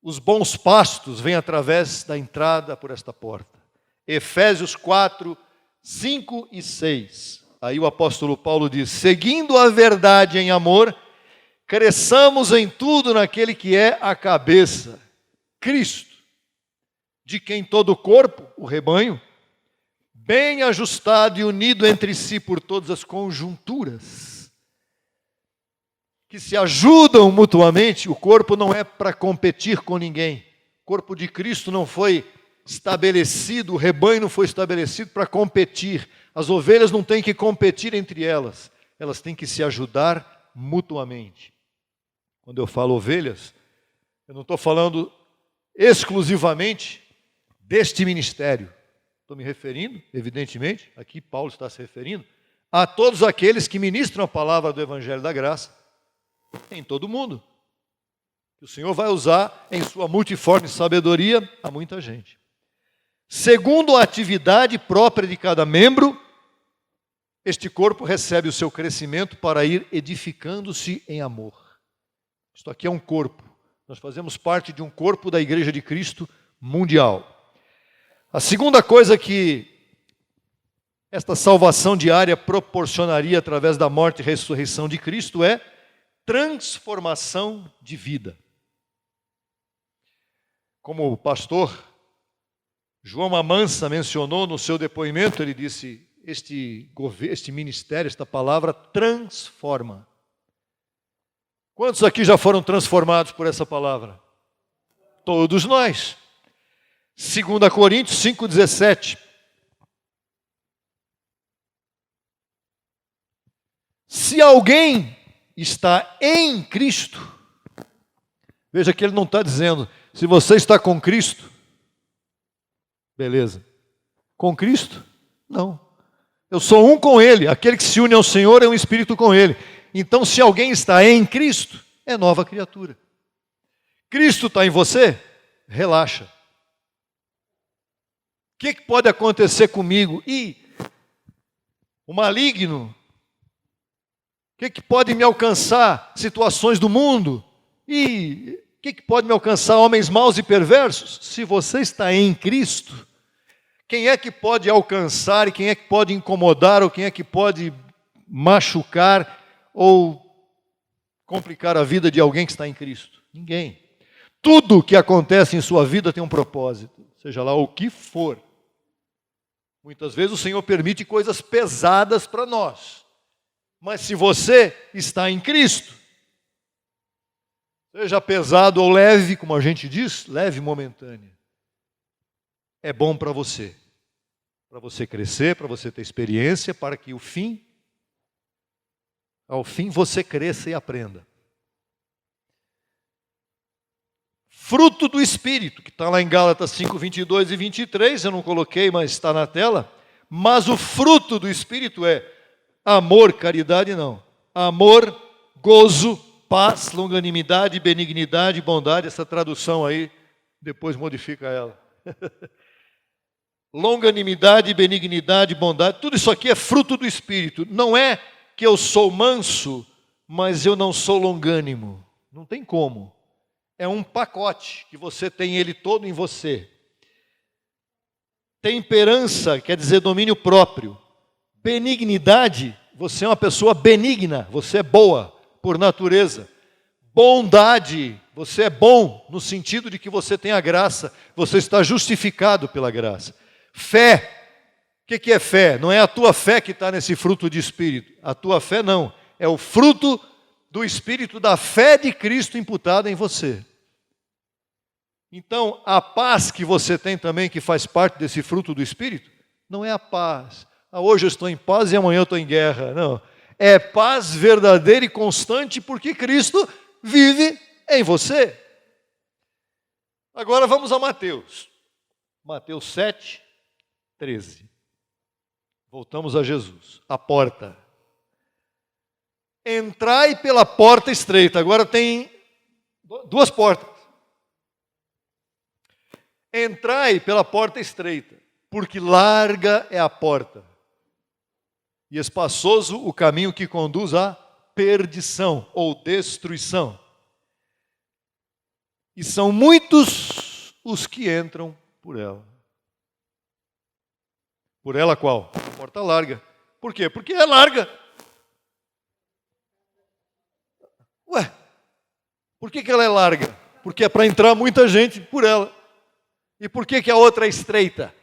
Os bons pastos vêm através da entrada por esta porta. Efésios 4, 5 e 6. Aí o apóstolo Paulo diz, seguindo a verdade em amor, cresçamos em tudo naquele que é a cabeça, Cristo, de quem todo o corpo, o rebanho, bem ajustado e unido entre si por todas as conjunturas, que se ajudam mutuamente. O corpo não é para competir com ninguém. O corpo de Cristo não foi estabelecido, o rebanho não foi estabelecido para competir. As ovelhas não têm que competir entre elas, elas têm que se ajudar mutuamente. Quando eu falo ovelhas, eu não estou falando exclusivamente deste ministério. Estou me referindo, evidentemente, aqui Paulo está se referindo, a todos aqueles que ministram a palavra do Evangelho da Graça em todo o mundo. Que o Senhor vai usar em sua multiforme sabedoria a muita gente. Segundo a atividade própria de cada membro, este corpo recebe o seu crescimento para ir edificando-se em amor. Isto aqui é um corpo. Nós fazemos parte de um corpo da Igreja de Cristo mundial. A segunda coisa que esta salvação diária proporcionaria através da morte e ressurreição de Cristo é transformação de vida. Como o pastor João Mamansa mencionou no seu depoimento, ele disse, este ministério, esta palavra transforma. Quantos aqui já foram transformados por essa palavra? Todos nós. 2 Coríntios 5,17. Se alguém está em Cristo, veja que ele não está dizendo, se você está com Cristo, beleza. Com Cristo? Não. Eu sou um com Ele. Aquele que se une ao Senhor é um espírito com Ele. Então, se alguém está em Cristo, é nova criatura. Cristo está em você? Relaxa. O que pode acontecer comigo? O maligno. O que pode me alcançar? Situações do mundo. O que pode me alcançar? Homens maus e perversos? Se você está em Cristo, quem é que pode alcançar e quem é que pode incomodar ou quem é que pode machucar ou complicar a vida de alguém que está em Cristo? Ninguém. Tudo que acontece em sua vida tem um propósito, seja lá o que for. Muitas vezes o Senhor permite coisas pesadas para nós. Mas se você está em Cristo, seja pesado ou leve, como a gente diz, leve momentânea, é bom para você crescer, para você ter experiência, para que ao fim você cresça e aprenda. Fruto do Espírito, que está lá em Gálatas 5, 22 e 23, eu não coloquei, mas está na tela, mas o fruto do Espírito é amor, caridade não, amor, gozo, paz, longanimidade, benignidade, bondade. Essa tradução aí, depois modifica ela. Longanimidade, benignidade, bondade, tudo isso aqui é fruto do Espírito. Não é que eu sou manso, mas eu não sou longânimo. Não tem como. É um pacote que você tem ele todo em você. Temperança quer dizer domínio próprio. Benignidade, você é uma pessoa benigna, você é boa por natureza. Bondade, você é bom no sentido de que você tem a graça, você está justificado pela graça. Fé, o que é fé? Não é a tua fé que está nesse fruto de Espírito, a tua fé não, é o fruto do Espírito da fé de Cristo imputada em você. Então, a paz que você tem também, que faz parte desse fruto do Espírito, não é a paz. Hoje eu estou em paz e amanhã eu estou em guerra. Não. É paz verdadeira e constante porque Cristo vive em você. Agora vamos a Mateus. Mateus 7, 13. Voltamos a Jesus. A porta. Entrai pela porta estreita. Agora tem duas portas. Entrai pela porta estreita, porque larga é a porta, e espaçoso o caminho que conduz à perdição ou destruição. E são muitos os que entram por ela. Por ela qual? A porta larga. Por quê? Porque é larga. Ué, por que ela é larga? Porque é para entrar muita gente por ela. E por que a outra é estreita?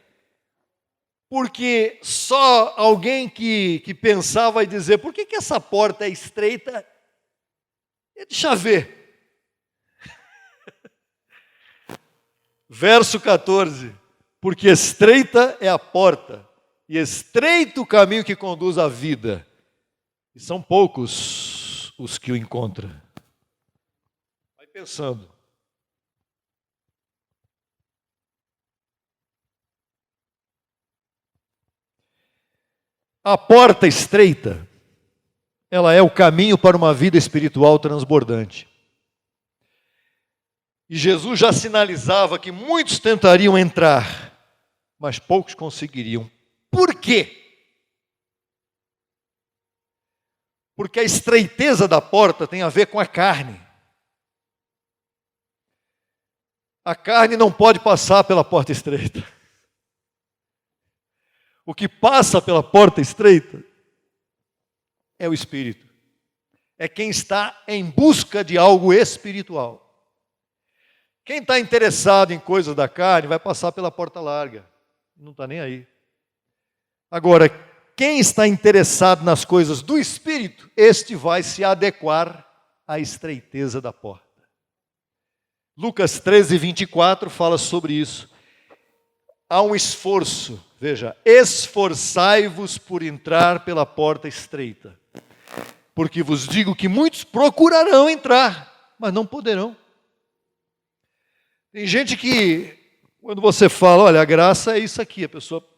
Porque só alguém que pensar vai dizer, por que essa porta é estreita? Deixa eu ver. Verso 14. Porque estreita é a porta, e estreito o caminho que conduz à vida. E são poucos os que o encontram. Vai pensando. A porta estreita, ela é o caminho para uma vida espiritual transbordante. E Jesus já sinalizava que muitos tentariam entrar, mas poucos conseguiriam. Por quê? Porque a estreiteza da porta tem a ver com a carne. A carne não pode passar pela porta estreita. O que passa pela porta estreita é o Espírito. É quem está em busca de algo espiritual. Quem está interessado em coisas da carne vai passar pela porta larga. Não está nem aí. Agora, quem está interessado nas coisas do Espírito, este vai se adequar à estreiteza da porta. Lucas 13, 24 fala sobre isso. Há um esforço, veja, esforçai-vos por entrar pela porta estreita, porque vos digo que muitos procurarão entrar, mas não poderão. Tem gente que, quando você fala, olha, a graça é isso aqui, a pessoa,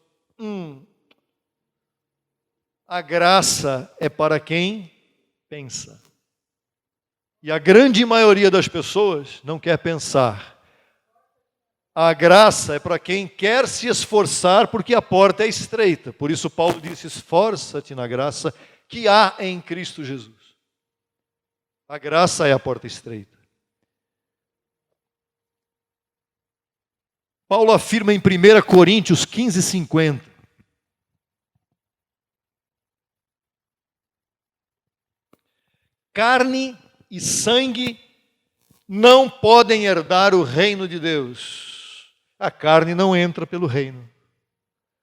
a graça é para quem pensa. E a grande maioria das pessoas não quer pensar. A graça é para quem quer se esforçar, porque a porta é estreita. Por isso Paulo disse, esforça-te na graça que há em Cristo Jesus. A graça é a porta estreita. Paulo afirma em 1 Coríntios 15, 50. Carne e sangue não podem herdar o reino de Deus. A carne não entra pelo reino.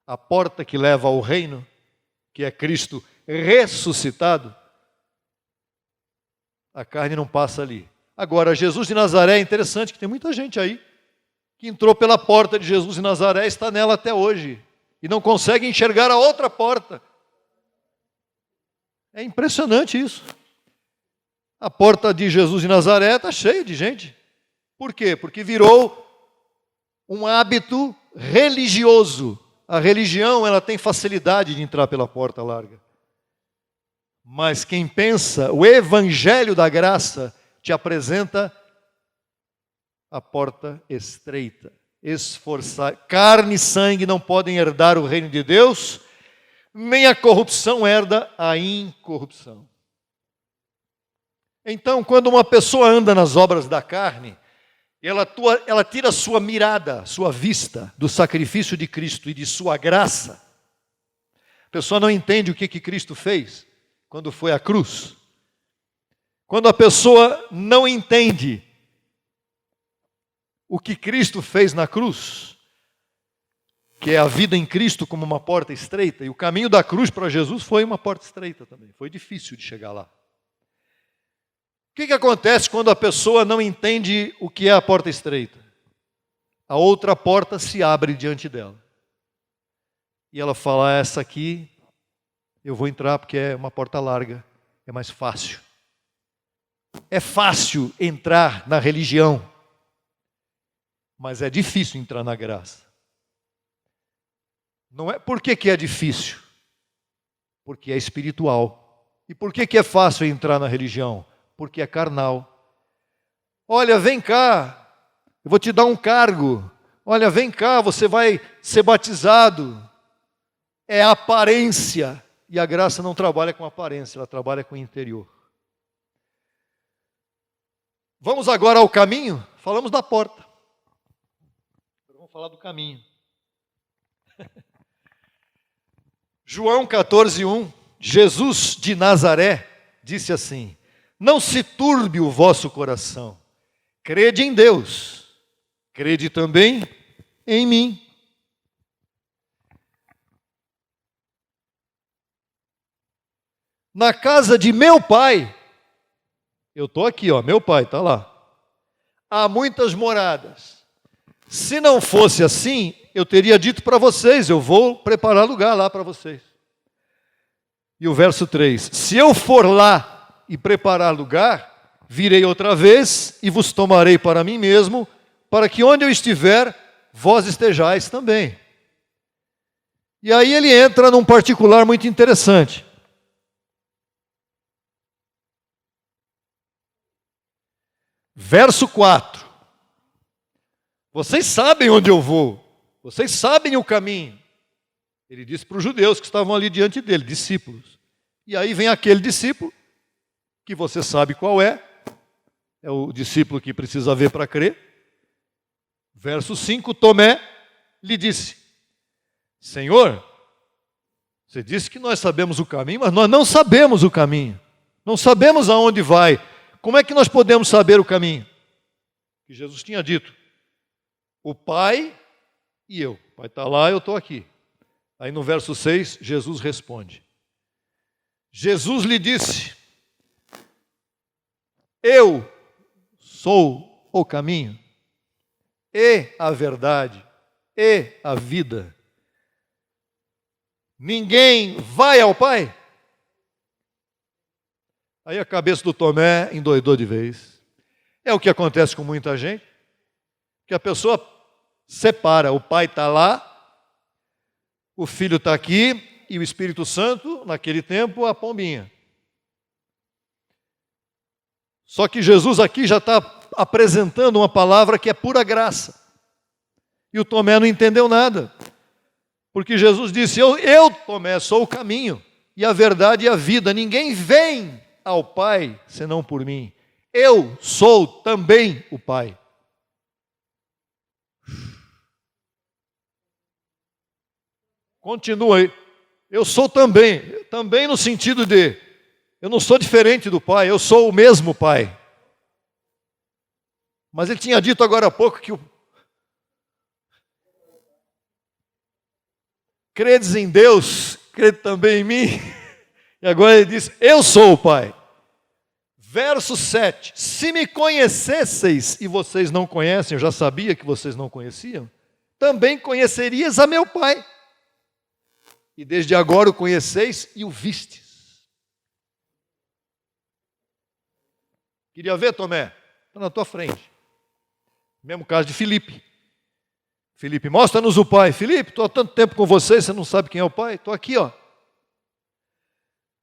A porta que leva ao reino, que é Cristo ressuscitado, a carne não passa ali. Agora, Jesus de Nazaré é interessante, que tem muita gente aí que entrou pela porta de Jesus de Nazaré e está nela até hoje. E não consegue enxergar a outra porta. É impressionante isso. A porta de Jesus de Nazaré está cheia de gente. Por quê? Porque virou um hábito religioso. A religião, ela tem facilidade de entrar pela porta larga. Mas quem pensa, o evangelho da graça te apresenta a porta estreita. Esforçar. Carne e sangue não podem herdar o reino de Deus, nem a corrupção herda a incorrupção. Então, quando uma pessoa anda nas obras da carne, ela tira sua mirada, sua vista do sacrifício de Cristo e de sua graça, A pessoa não entende o que Cristo fez quando foi à cruz. Quando a pessoa não entende o que Cristo fez na cruz, que é a vida em Cristo como uma porta estreita, e o caminho da cruz para Jesus foi uma porta estreita também, foi difícil de chegar lá. O que acontece quando a pessoa não entende o que é a porta estreita? A outra porta se abre diante dela. E ela fala, essa aqui eu vou entrar porque é uma porta larga, é mais fácil. É fácil entrar na religião, mas é difícil entrar na graça. Não é por que é difícil? Porque é espiritual. E por que é fácil entrar na religião? Porque é carnal. Olha, vem cá, eu vou te dar um cargo. Olha, vem cá, você vai ser batizado. É aparência. E a graça não trabalha com aparência, ela trabalha com o interior. Vamos agora ao caminho? Falamos da porta. Vamos falar do caminho. João 14:1, Jesus de Nazaré disse assim: não se turbe o vosso coração, crede em Deus, crede também em mim. Na casa de meu pai, eu estou aqui, ó, meu pai está lá, há muitas moradas. Se não fosse assim, eu teria dito para vocês, eu vou preparar lugar lá para vocês. E o verso 3, se eu for lá e preparar lugar, virei outra vez e vos tomarei para mim mesmo, para que onde eu estiver, vós estejais também. E aí ele entra num particular muito interessante. Verso 4. Vocês sabem onde eu vou, vocês sabem o caminho. Ele disse para os judeus que estavam ali diante dele, discípulos. E aí vem aquele discípulo, que você sabe qual é o discípulo que precisa ver para crer. Verso 5, Tomé lhe disse: Senhor, você disse que nós sabemos o caminho, mas nós não sabemos o caminho. Não sabemos aonde vai. Como é que nós podemos saber o caminho? Que Jesus tinha dito: o Pai e eu. O Pai está lá, eu estou aqui. Aí no verso 6, Jesus responde. Jesus lhe disse: eu sou o caminho, e a verdade, e a vida. Ninguém vai ao Pai. Aí a cabeça do Tomé endoidou de vez. É o que acontece com muita gente, que a pessoa separa, o Pai está lá, o Filho está aqui, e o Espírito Santo, naquele tempo, a pombinha. Só que Jesus aqui já está apresentando uma palavra que é pura graça. E o Tomé não entendeu nada. Porque Jesus disse, eu Tomé, sou o caminho, e a verdade e a vida. Ninguém vem ao Pai senão por mim. Eu sou também o Pai. Continua aí. Eu sou também no sentido de, eu não sou diferente do Pai, eu sou o mesmo Pai. Mas ele tinha dito agora há pouco que credes em Deus, crede também em mim. E agora ele diz, eu sou o Pai. Verso 7, se me conhecesseis e vocês não conhecem, eu já sabia que vocês não conheciam, também conhecerias a meu Pai. E desde agora o conheceis e o vistes. Queria ver, Tomé? Está na tua frente. Mesmo caso de Filipe. Filipe, mostra-nos o Pai. Filipe, estou há tanto tempo com você, você não sabe quem é o Pai? Estou aqui, ó.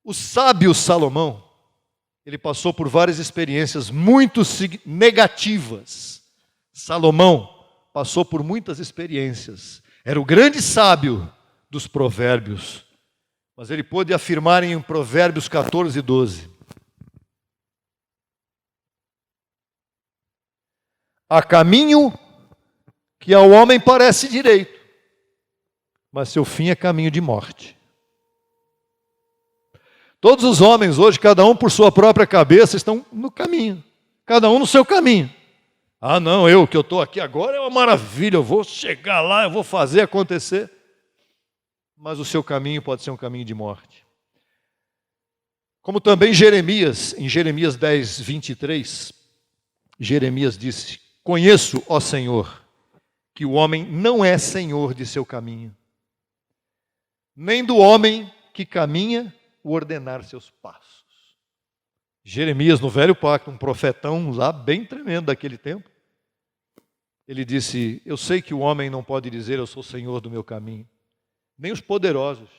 O sábio Salomão, ele passou por várias experiências muito negativas. Salomão passou por muitas experiências. Era o grande sábio dos provérbios, mas ele pôde afirmar em Provérbios 14:12: há caminho que ao homem parece direito, mas seu fim é caminho de morte. Todos os homens hoje, cada um por sua própria cabeça, estão no caminho. Cada um no seu caminho. Ah, não, que eu estou aqui agora é uma maravilha, eu vou chegar lá, eu vou fazer acontecer. Mas o seu caminho pode ser um caminho de morte. Como também Jeremias, em Jeremias 10, 23, Jeremias disse: conheço, ó Senhor, que o homem não é senhor de seu caminho, nem do homem que caminha o ordenar seus passos. Jeremias, no Velho Pacto, um profetão lá bem tremendo daquele tempo, ele disse: eu sei que o homem não pode dizer eu sou senhor do meu caminho, nem os poderosos,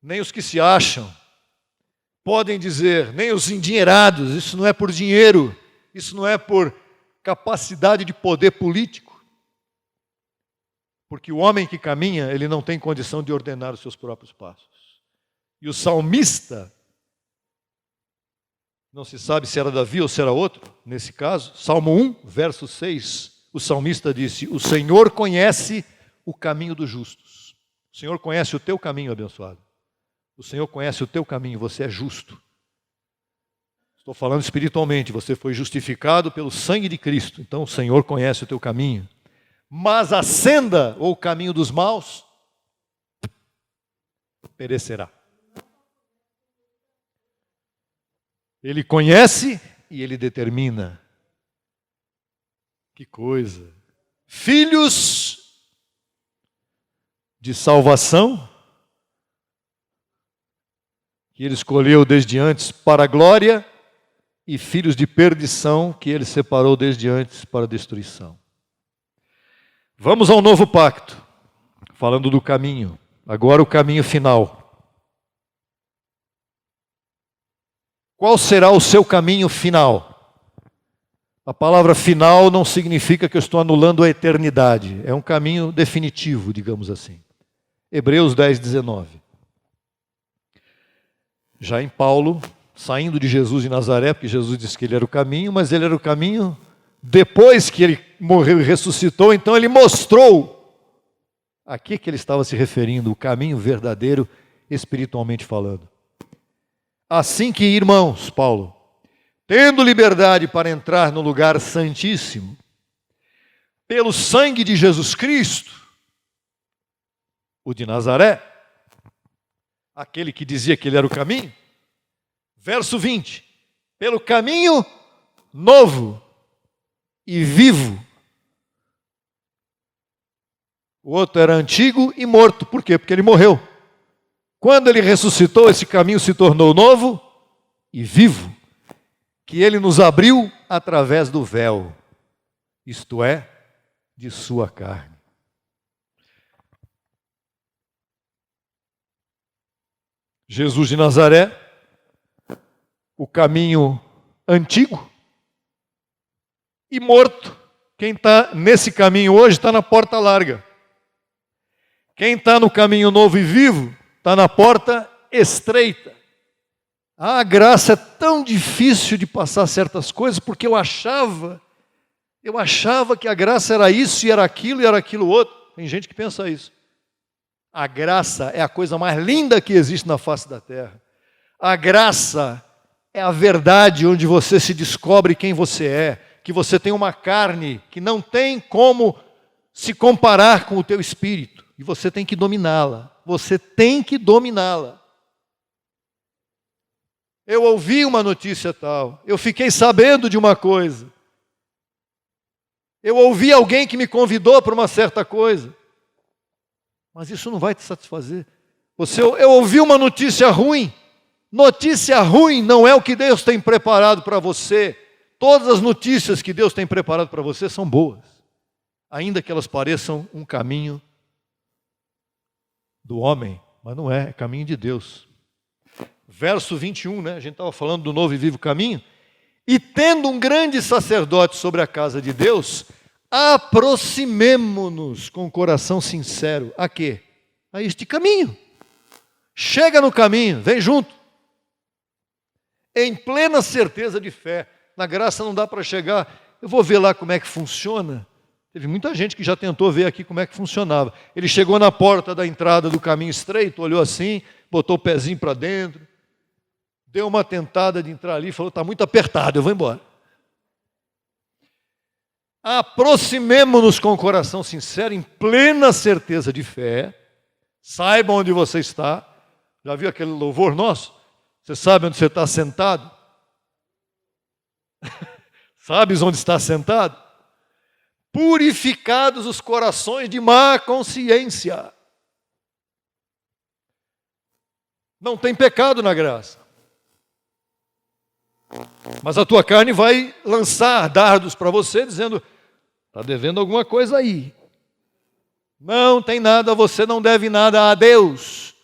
nem os que se acham podem dizer, nem os endinheirados. Isso não é por dinheiro, isso não é por capacidade de poder político, porque o homem que caminha, ele não tem condição de ordenar os seus próprios passos. E o salmista, não se sabe se era Davi ou se era outro, nesse caso, Salmo 1, verso 6, o salmista disse: o Senhor conhece o caminho dos justos. O Senhor conhece o teu caminho, abençoado. O Senhor conhece o teu caminho, você é justo. Estou falando espiritualmente, você foi justificado pelo sangue de Cristo, então o Senhor conhece o teu caminho. Mas a senda ou o caminho dos maus perecerá. Ele conhece e ele determina. Que coisa! Filhos de salvação, que ele escolheu desde antes para a glória, e filhos de perdição, que ele separou desde antes para a destruição. Vamos ao novo pacto, falando do caminho. Agora o caminho final. Qual será o seu caminho final? A palavra final não significa que eu estou anulando a eternidade. É um caminho definitivo, digamos assim. Hebreus 10, 19. Já em Paulo, saindo de Jesus de Nazaré, porque Jesus disse que ele era o caminho, mas ele era o caminho depois que ele morreu e ressuscitou, então ele mostrou a que ele estava se referindo, o caminho verdadeiro, espiritualmente falando. Assim que, irmãos, Paulo, tendo liberdade para entrar no lugar santíssimo, pelo sangue de Jesus Cristo, o de Nazaré, aquele que dizia que ele era o caminho, verso 20, pelo caminho novo e vivo. O outro era antigo e morto. Por quê? Porque ele morreu. Quando ele ressuscitou, esse caminho se tornou novo e vivo, que ele nos abriu através do véu, isto é, de sua carne. Jesus de Nazaré, o caminho antigo e morto. Quem está nesse caminho hoje está na porta larga. Quem está no caminho novo e vivo está na porta estreita. A graça é tão difícil de passar certas coisas, porque eu achava que a graça era isso e era aquilo outro. Tem gente que pensa isso. A graça é a coisa mais linda que existe na face da terra. A graça é a verdade onde você se descobre quem você é, que você tem uma carne que não tem como se comparar com o teu espírito, e você tem que dominá-la. Você tem que dominá-la. Eu ouvi uma notícia tal, eu fiquei sabendo de uma coisa, eu ouvi alguém que me convidou para uma certa coisa, mas isso não vai te satisfazer. Eu ouvi uma notícia ruim. Notícia ruim não é o que Deus tem preparado para você. Todas as notícias que Deus tem preparado para você são boas, ainda que elas pareçam um caminho do homem, mas não é caminho de Deus. Verso 21, né? A gente estava falando do novo e vivo caminho. E tendo um grande sacerdote sobre a casa de Deus, aproximemo-nos com o coração sincero. A quê? A este caminho. Chega no caminho, vem junto. Em plena certeza de fé. Na graça não dá para chegar. Eu vou ver lá como é que funciona. Teve muita gente que já tentou ver aqui como é que funcionava. Ele chegou na porta da entrada do caminho estreito, olhou assim, botou o pezinho para dentro, deu uma tentada de entrar ali e falou: está muito apertado, eu vou embora. Aproximemo-nos com o coração sincero, em plena certeza de fé. Saiba onde você está. Já viu aquele louvor nosso? Você sabe onde você está sentado? Sabes onde está sentado? Purificados os corações de má consciência. Não tem pecado na graça. Mas a tua carne vai lançar dardos para você, dizendo: está devendo alguma coisa aí. Não tem nada, você não deve nada a Deus.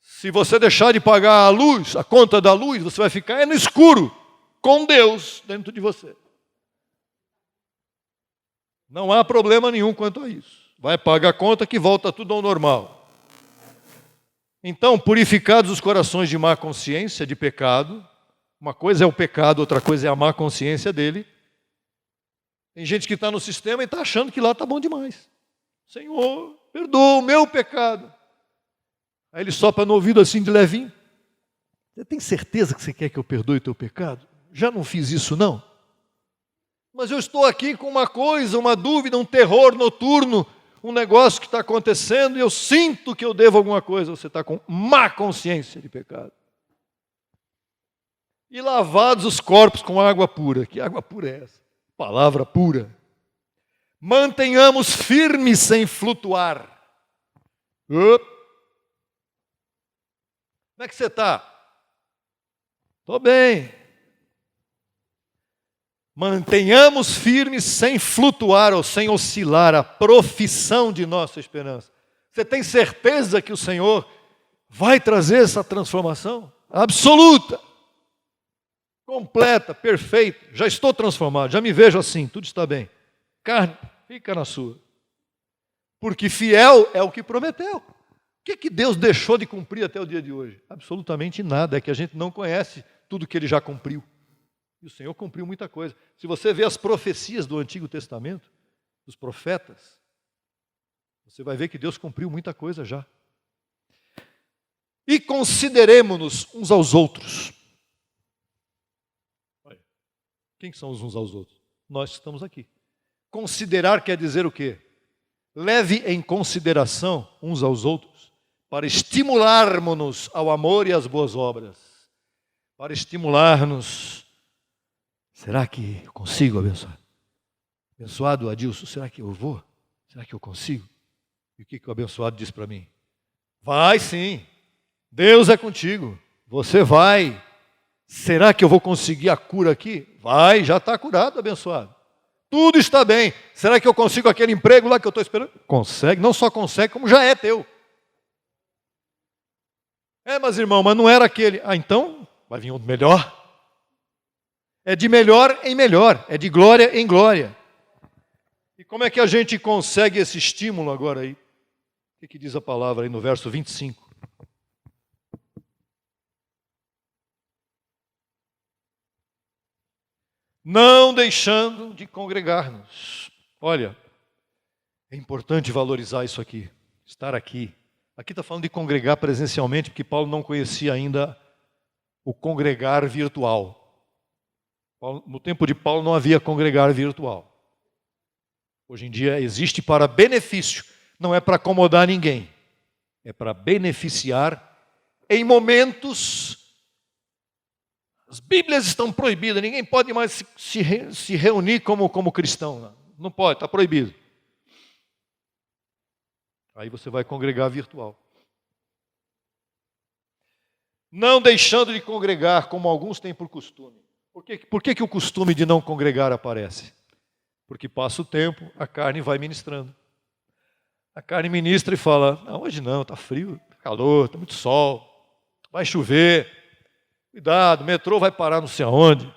Se você deixar de pagar a luz, a conta da luz, você vai ficar no escuro, com Deus dentro de você. Não há problema nenhum quanto a isso. Vai pagar a conta que volta tudo ao normal. Então, purificados os corações de má consciência, de pecado. Uma coisa é o pecado, outra coisa é a má consciência dele. Tem gente que está no sistema e está achando que lá está bom demais. Senhor, perdoa o meu pecado. Aí ele sopra no ouvido assim de levinho. Você tem certeza que você quer que eu perdoe o teu pecado? Já não fiz isso não? Mas eu estou aqui com uma coisa, uma dúvida, um terror noturno, um negócio que está acontecendo e eu sinto que eu devo alguma coisa. Você está com má consciência de pecado. E lavados os corpos com água pura. Que água pura é essa? Palavra pura. Mantenhamos firmes sem flutuar. Como é que você está? Estou bem. Mantenhamos firmes sem flutuar ou sem oscilar a profissão de nossa esperança. Você tem certeza que o Senhor vai trazer essa transformação? Absoluta, completa, perfeita. Já estou transformado, já me vejo assim, tudo está bem. Carne, fica na sua. Porque fiel é o que prometeu. O que Deus deixou de cumprir até o dia de hoje? Absolutamente nada, é que a gente não conhece tudo que Ele já cumpriu. E o Senhor cumpriu muita coisa. Se você vê as profecias do Antigo Testamento, dos profetas, você vai ver que Deus cumpriu muita coisa já. E consideremo-nos uns aos outros. Quem são os uns aos outros? Nós que estamos aqui. Considerar quer dizer o quê? Leve em consideração uns aos outros, para estimularmos-nos ao amor e às boas obras. Para estimular-nos. Será que eu consigo abençoar? Abençoado Adilson, será que eu vou? Será que eu consigo? E o que o abençoado diz para mim? Vai sim, Deus é contigo, você vai. Será que eu vou conseguir a cura aqui? Vai, já está curado, abençoado. Tudo está bem. Será que eu consigo aquele emprego lá que eu estou esperando? Consegue, não só consegue, como já é teu. Mas irmão, mas não era aquele. Então, vai vir outro melhor. É de melhor em melhor, é de glória em glória. E como é que a gente consegue esse estímulo agora aí? O que diz a palavra aí no verso 25? Não deixando de congregar-nos. Olha, é importante valorizar isso aqui, estar aqui. Aqui está falando de congregar presencialmente, porque Paulo não conhecia ainda o congregar virtual. No tempo de Paulo não havia congregar virtual. Hoje em dia existe para benefício, não é para acomodar ninguém. É para beneficiar em momentos. As Bíblias estão proibidas, ninguém pode mais se reunir como cristão. Não pode, está proibido. Aí você vai congregar virtual. Não deixando de congregar, como alguns têm por costume. Por que o costume de não congregar aparece? Porque passa o tempo, a carne vai ministrando. A carne ministra e fala: não, hoje não, está frio, está calor, está muito sol, vai chover, cuidado, o metrô vai parar não sei aonde.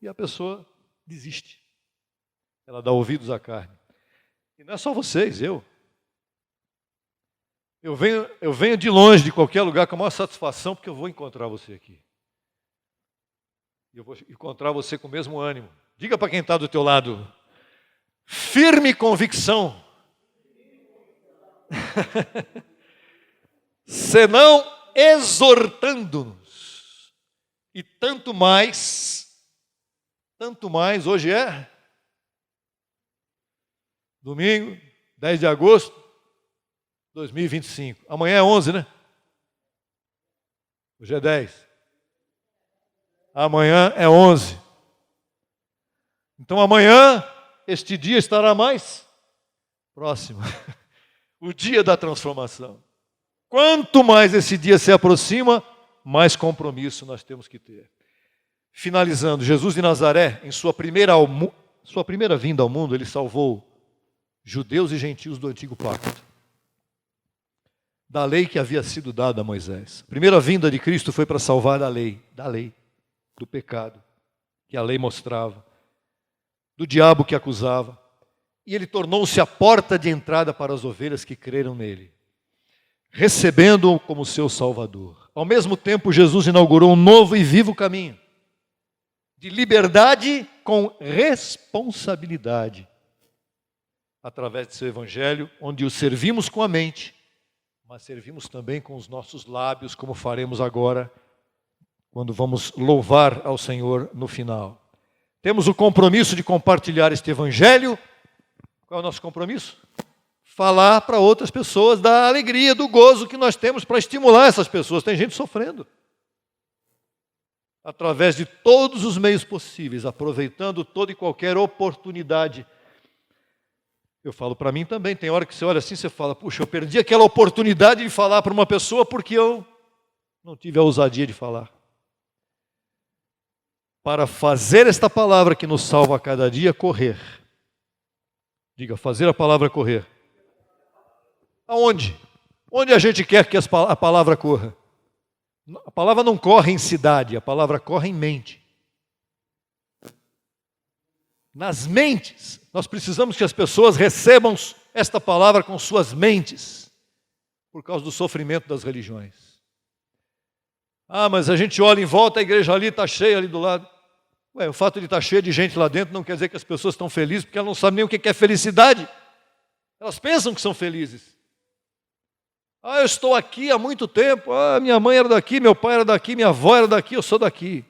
E a pessoa desiste. Ela dá ouvidos à carne. E não é só vocês, eu. Eu venho de longe, de qualquer lugar, com a maior satisfação, porque eu vou encontrar você aqui. E eu vou encontrar você com o mesmo ânimo. Diga para quem está do teu lado: firme convicção. Senão exortando-nos. E tanto mais, hoje é domingo, 10 de agosto de 2025. Amanhã é 11, né? Hoje é 10. Amanhã é 11. Então amanhã, este dia estará mais próximo. O dia da transformação. Quanto mais esse dia se aproxima, mais compromisso nós temos que ter. Finalizando, Jesus de Nazaré, em sua primeira vinda ao mundo, ele salvou judeus e gentios do antigo pacto, da lei que havia sido dada a Moisés. A primeira vinda de Cristo foi para salvar da lei, do pecado que a lei mostrava, do diabo que acusava, e ele tornou-se a porta de entrada para as ovelhas que creram nele, recebendo-o como seu Salvador. Ao mesmo tempo, Jesus inaugurou um novo e vivo caminho de liberdade com responsabilidade, através de seu Evangelho, onde o servimos com a mente, mas servimos também com os nossos lábios, como faremos agora, quando vamos louvar ao Senhor no final. Temos o compromisso de compartilhar este Evangelho. Qual é o nosso compromisso? Falar para outras pessoas da alegria, do gozo que nós temos para estimular essas pessoas. Tem gente sofrendo. Através de todos os meios possíveis, aproveitando toda e qualquer oportunidade. Eu falo para mim também, tem hora que você olha assim, você fala, puxa, eu perdi aquela oportunidade de falar para uma pessoa porque eu não tive a ousadia de falar. Para fazer esta palavra que nos salva a cada dia, correr. Diga, fazer a palavra correr. Aonde? Onde a gente quer que a palavra corra? A palavra não corre em cidade, a palavra corre em mente. Nas mentes, nós precisamos que as pessoas recebam esta palavra com suas mentes, por causa do sofrimento das religiões. Ah, mas a gente olha em volta, a igreja ali está cheia ali do lado. Ué, o fato de estar cheia de gente lá dentro não quer dizer que as pessoas estão felizes, porque elas não sabem nem o que é felicidade. Elas pensam que são felizes. Ah, eu estou aqui há muito tempo. Ah, minha mãe era daqui, meu pai era daqui, minha avó era daqui, eu sou daqui.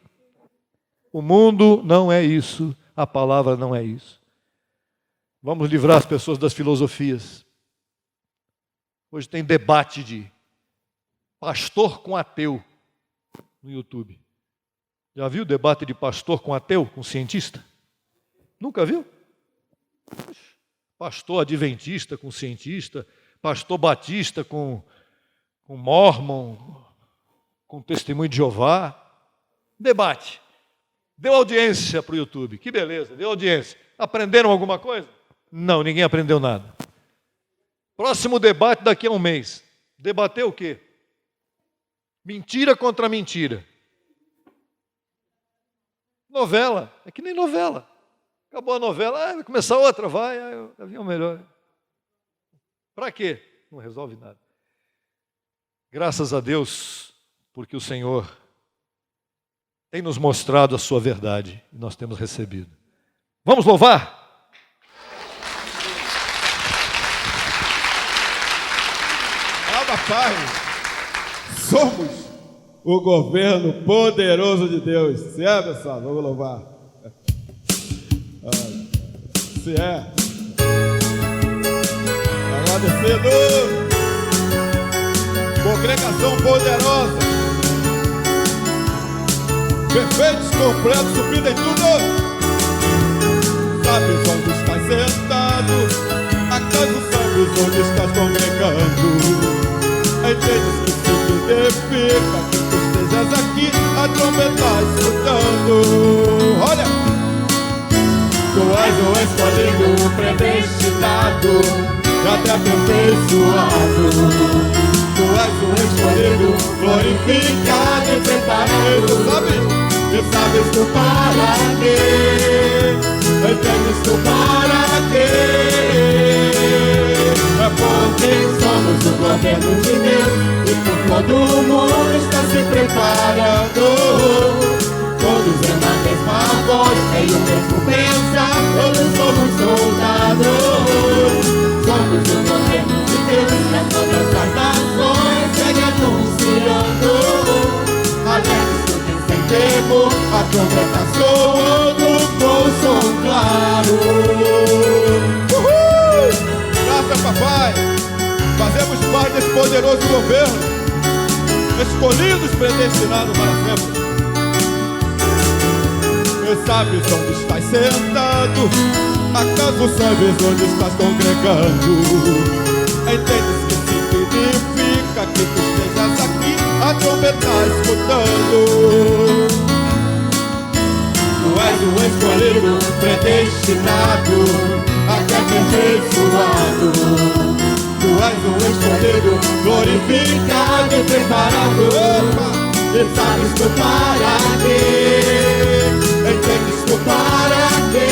O mundo não é isso, a palavra não é isso. Vamos livrar as pessoas das filosofias. Hoje tem debate de pastor com ateu no YouTube. Já viu o debate de pastor com ateu, com cientista? Nunca viu? Pastor adventista com cientista, pastor batista com mormon, com testemunho de Jeová. Debate. Deu audiência para o YouTube. Que beleza, deu audiência. Aprenderam alguma coisa? Não, ninguém aprendeu nada. Próximo debate daqui a um mês. Debater o quê? Mentira contra mentira. Novela, é que nem novela. Acabou a novela, vai começar outra, vai, havia um melhor. Para quê? Não resolve nada. Graças a Deus, porque o Senhor tem nos mostrado a sua verdade e nós temos recebido. Vamos louvar? Pai, somos o governo poderoso de Deus. Se é, pessoal, vamos louvar. Se é. Agradecido. Congregação poderosa. Perfeitos, completos, subindo em tudo. Sabes onde estás sentado? Acaso sabes onde estás congregando? Entendes que significa que tu estejas aqui a trombeta escutando. Olha! Tu és o escolhido, o predestinado, e até aperfeiçoado. Tu és o escolhido, glorificado e preparado. E sabes tu para quê? Entendes tu para quê? É porque somos o governo de Deus e por todo o mundo está se preparando. Todos é na mesma voz, tem o mesmo pensar, todos somos soldados. Somos o governo de Deus, para todas as nações segue anunciando. escolhidos, predestinados para sempre. Sabes onde estás sentado? Acaso sabes onde estás congregando? Entendes que significa que tu estejas aqui a trombetar escutando? Tu és um escolhido, predestinado, até aperfeiçoado. Tu és um escolhido, glorificado e preparado. Opa! E sabes tu para quê? Entendes tu para quê?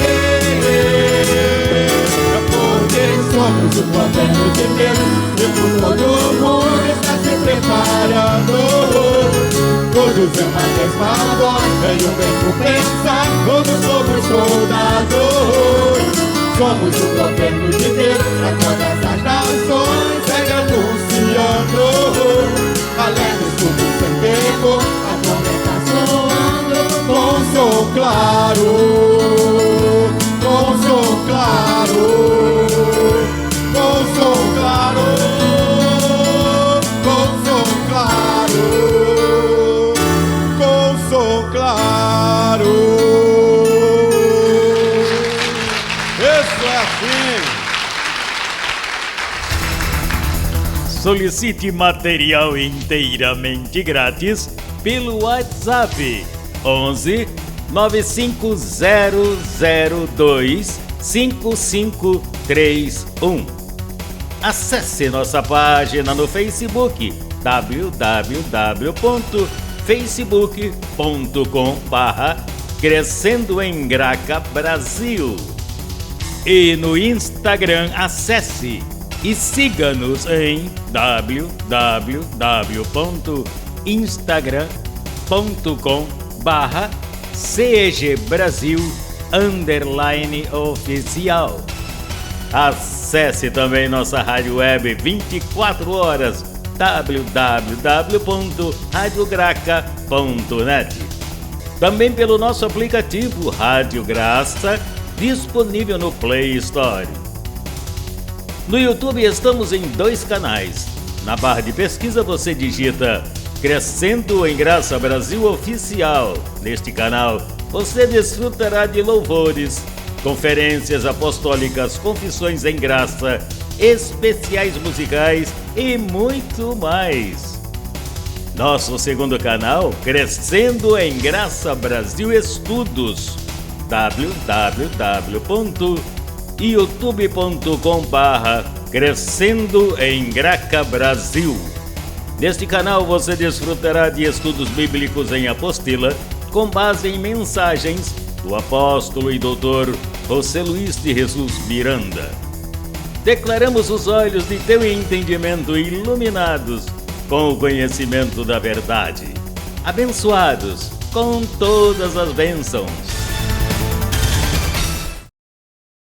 É porque somos o governo de Deus e por todo mundo está se preparando. Todos é uma mesma voz, é o mesmo pensar, todos somos soldados. Somos o governo de Deus para todas as nações, segue anunciando. Alegres tudo sem temor, a trombeta soando, com som claro, com som claro, com som claro, com som claro, com som claro. Isso é assim. Solicite material inteiramente grátis pelo WhatsApp 11 95002 5531. Acesse nossa página no Facebook www.facebook.com/Crescendo em Graca Brasil. E no Instagram acesse e siga-nos em www.instagram.com/CEGBrasil_oficial. Acesse também nossa rádio web 24 horas www.radiograca.net. Também pelo nosso aplicativo Rádio Graça, disponível no Play Store. No YouTube estamos em 2 canais. Na barra de pesquisa você digita Crescendo em Graça Brasil Oficial. Neste canal você desfrutará de louvores, conferências apostólicas, confissões em graça, especiais musicais e muito mais. Nosso segundo canal, Crescendo em Graça Brasil Estudos, www.youtube.com/Crescendo em Graca Brasil. Neste canal você desfrutará de estudos bíblicos em apostila, com base em mensagens do apóstolo e doutor José Luiz de Jesus Miranda. Declaramos os olhos de teu entendimento iluminados com o conhecimento da verdade, abençoados com todas as bênçãos.